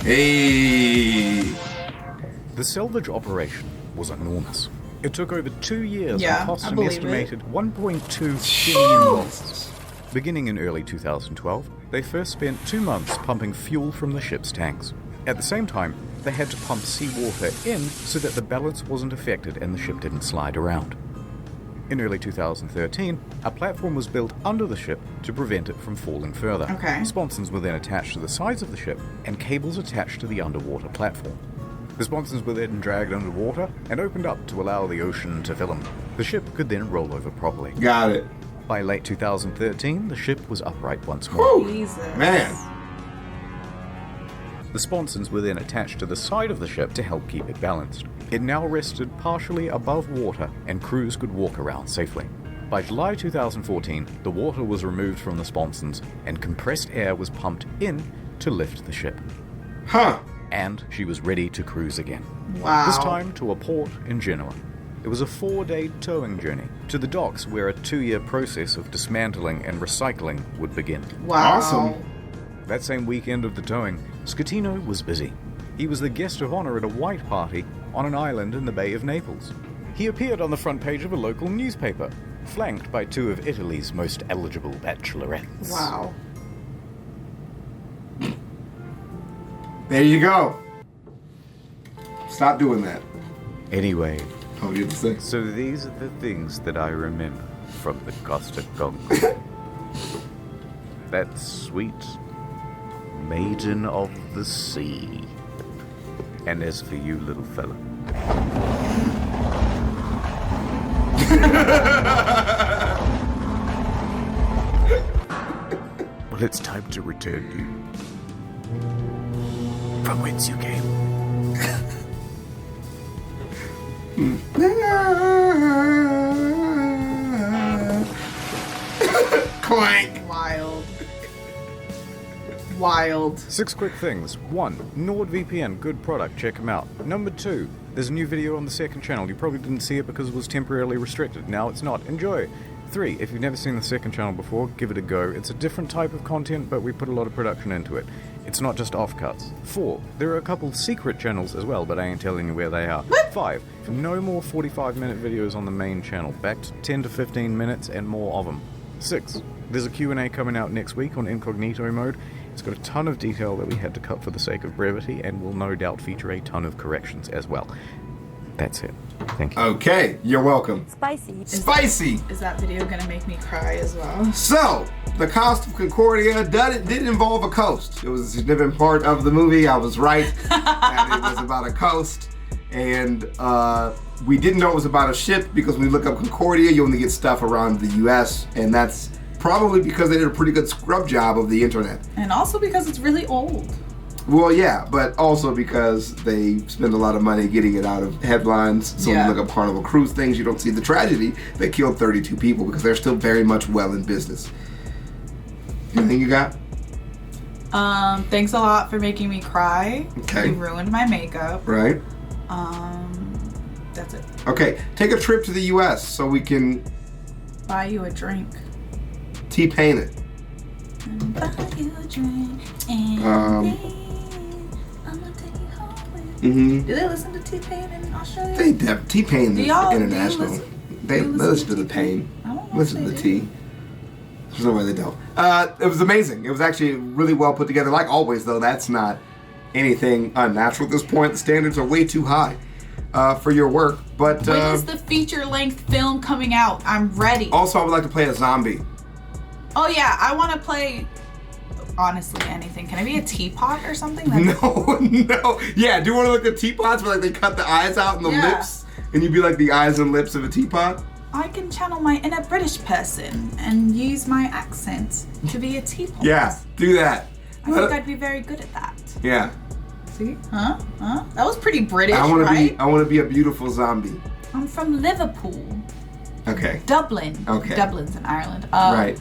Hey! The salvage operation was enormous. It took over 2 years Yeah, and cost I an believe estimated $1.2 billion. Beginning in early 2012, they first spent 2 months pumping fuel from the ship's tanks. At the same time, they had to pump seawater in so that the balance wasn't affected and the ship didn't slide around. In early 2013, a platform was built under the ship to prevent it from falling further. Okay. Sponsons were then attached to the sides of the ship and cables attached to the underwater platform. The sponsons were then dragged underwater and opened up to allow the ocean to fill them. The ship could then roll over properly. Got it. By late 2013, the ship was upright once more. Jesus. Man. The sponsons were then attached to the side of the ship to help keep it balanced. It now rested partially above water and crews could walk around safely. By July 2014, the water was removed from the sponsons and compressed air was pumped in to lift the ship. Huh. And she was ready to cruise again. Wow. This time to a port in Genoa. It was a 4-day towing journey to the docks where a 2-year process of dismantling and recycling would begin. Wow. Awesome. That same weekend of the towing, Scatino was busy. He was the guest of honor at a white party on an island in the Bay of Naples. He appeared on the front page of a local newspaper, flanked by 2 of Italy's most eligible bachelorettes. Wow. There you go. Stop doing that. Anyway, Oh, you have to say. so these are the things that I remember from the Costa Concordia. That sweet maiden of the sea. And as for you, little fella. Well, it's time to return you from whence you came. Clank. Wild. Wild. 6 quick things. 1. NordVPN, good product, check them out. Number 2, there's a new video on the second channel. You probably didn't see it because it was temporarily restricted. Now it's not. Enjoy. 3, if you've never seen the second channel before, give it a go. It's a different type of content, but we put a lot of production into it. It's not just offcuts. 4, there are a couple secret channels as well, but I ain't telling you where they are. 5, no more 45-minute videos on the main channel. Back to 10 to 15 minutes and more of them. 6, there's a Q&A coming out next week on incognito mode. It's got a ton of detail that we had to cut for the sake of brevity and will no doubt feature a ton of corrections as well. That's it. Thank you. Okay, you're welcome. Spicy. Spicy! Is that video gonna make me cry as well? So, the Costa Concordia did involve a coast. It was a significant part of the movie. I was right. And it was about a coast. And we didn't know it was about a ship because when you look up Concordia, you only get stuff around the US. And that's probably because they did a pretty good scrub job of the internet. And also because it's really old. Well, yeah, but also because they spend a lot of money getting it out of headlines. So when you look up Carnival Cruise things, you don't see the tragedy that killed 32 people because they're still very much well in business. Anything you got? Thanks a lot for making me cry. Okay. You ruined my makeup. Right. That's it. Okay, take a trip to the US so we can Buy you a drink. T-paint it. Buy you a drink and Um, then I'ma take you home with Mm-hmm. Do they listen to T-Pain in Australia? T-Pain Do is y'all- international. do you They listen to the Pain. I don't know Listen if to the they T. There's no way they don't. It was amazing. It was actually really well put together. Like always, though, that's not anything unnatural at this point. The standards are way too high for your work. But When is the feature-length film coming out? I'm ready. also, I would like to play a zombie. Oh yeah, I want to play. Honestly, anything. Can I be a teapot or something? No. Yeah, do you want to look at teapots where like they cut the eyes out and the Yeah. lips, and you'd be like the eyes and lips of a teapot? I can channel my inner British person and use my accent to be a teapot. Yeah, do that. I think I'd be very good at that. Yeah. See? Huh? That was pretty British, I want right? to be a beautiful zombie. I'm from Liverpool. Okay. Dublin. Okay. Dublin's in Ireland. Right.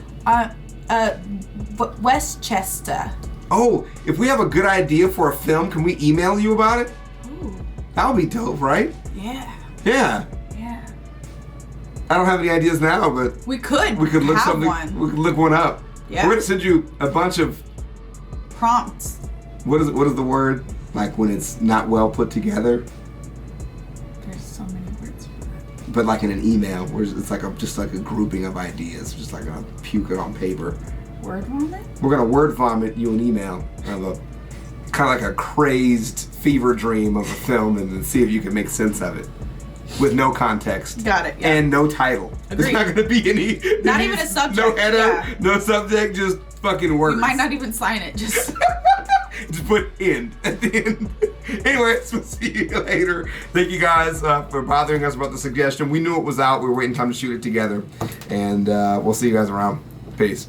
Westchester. Oh, if we have a good idea for a film, can we email you about it? Ooh. That would be dope, right? Yeah. Yeah. Yeah. I don't have any ideas now, but We could. look have something. one. We could look one up. Yeah. We're gonna send you a bunch of Prompts. what is the word like when it's not well put together, There's so many words for that. but like in an email where it's like just like a grouping of ideas, just like a puke it on paper. Word vomit? We're gonna word vomit you an email of a kind of like a crazed fever dream of a film, and then see if you can make sense of it with no context. Got it. Yeah. And no title. Agreed. There's not gonna be any. Not even a subject. No header. Yeah. No subject. Just fucking words. We might not even sign it. Just. Just put end at the end. Anyways, we'll see you later. Thank you guys for bothering us about the suggestion. We knew it was out. We were waiting time to shoot it together, and we'll see you guys around. Peace.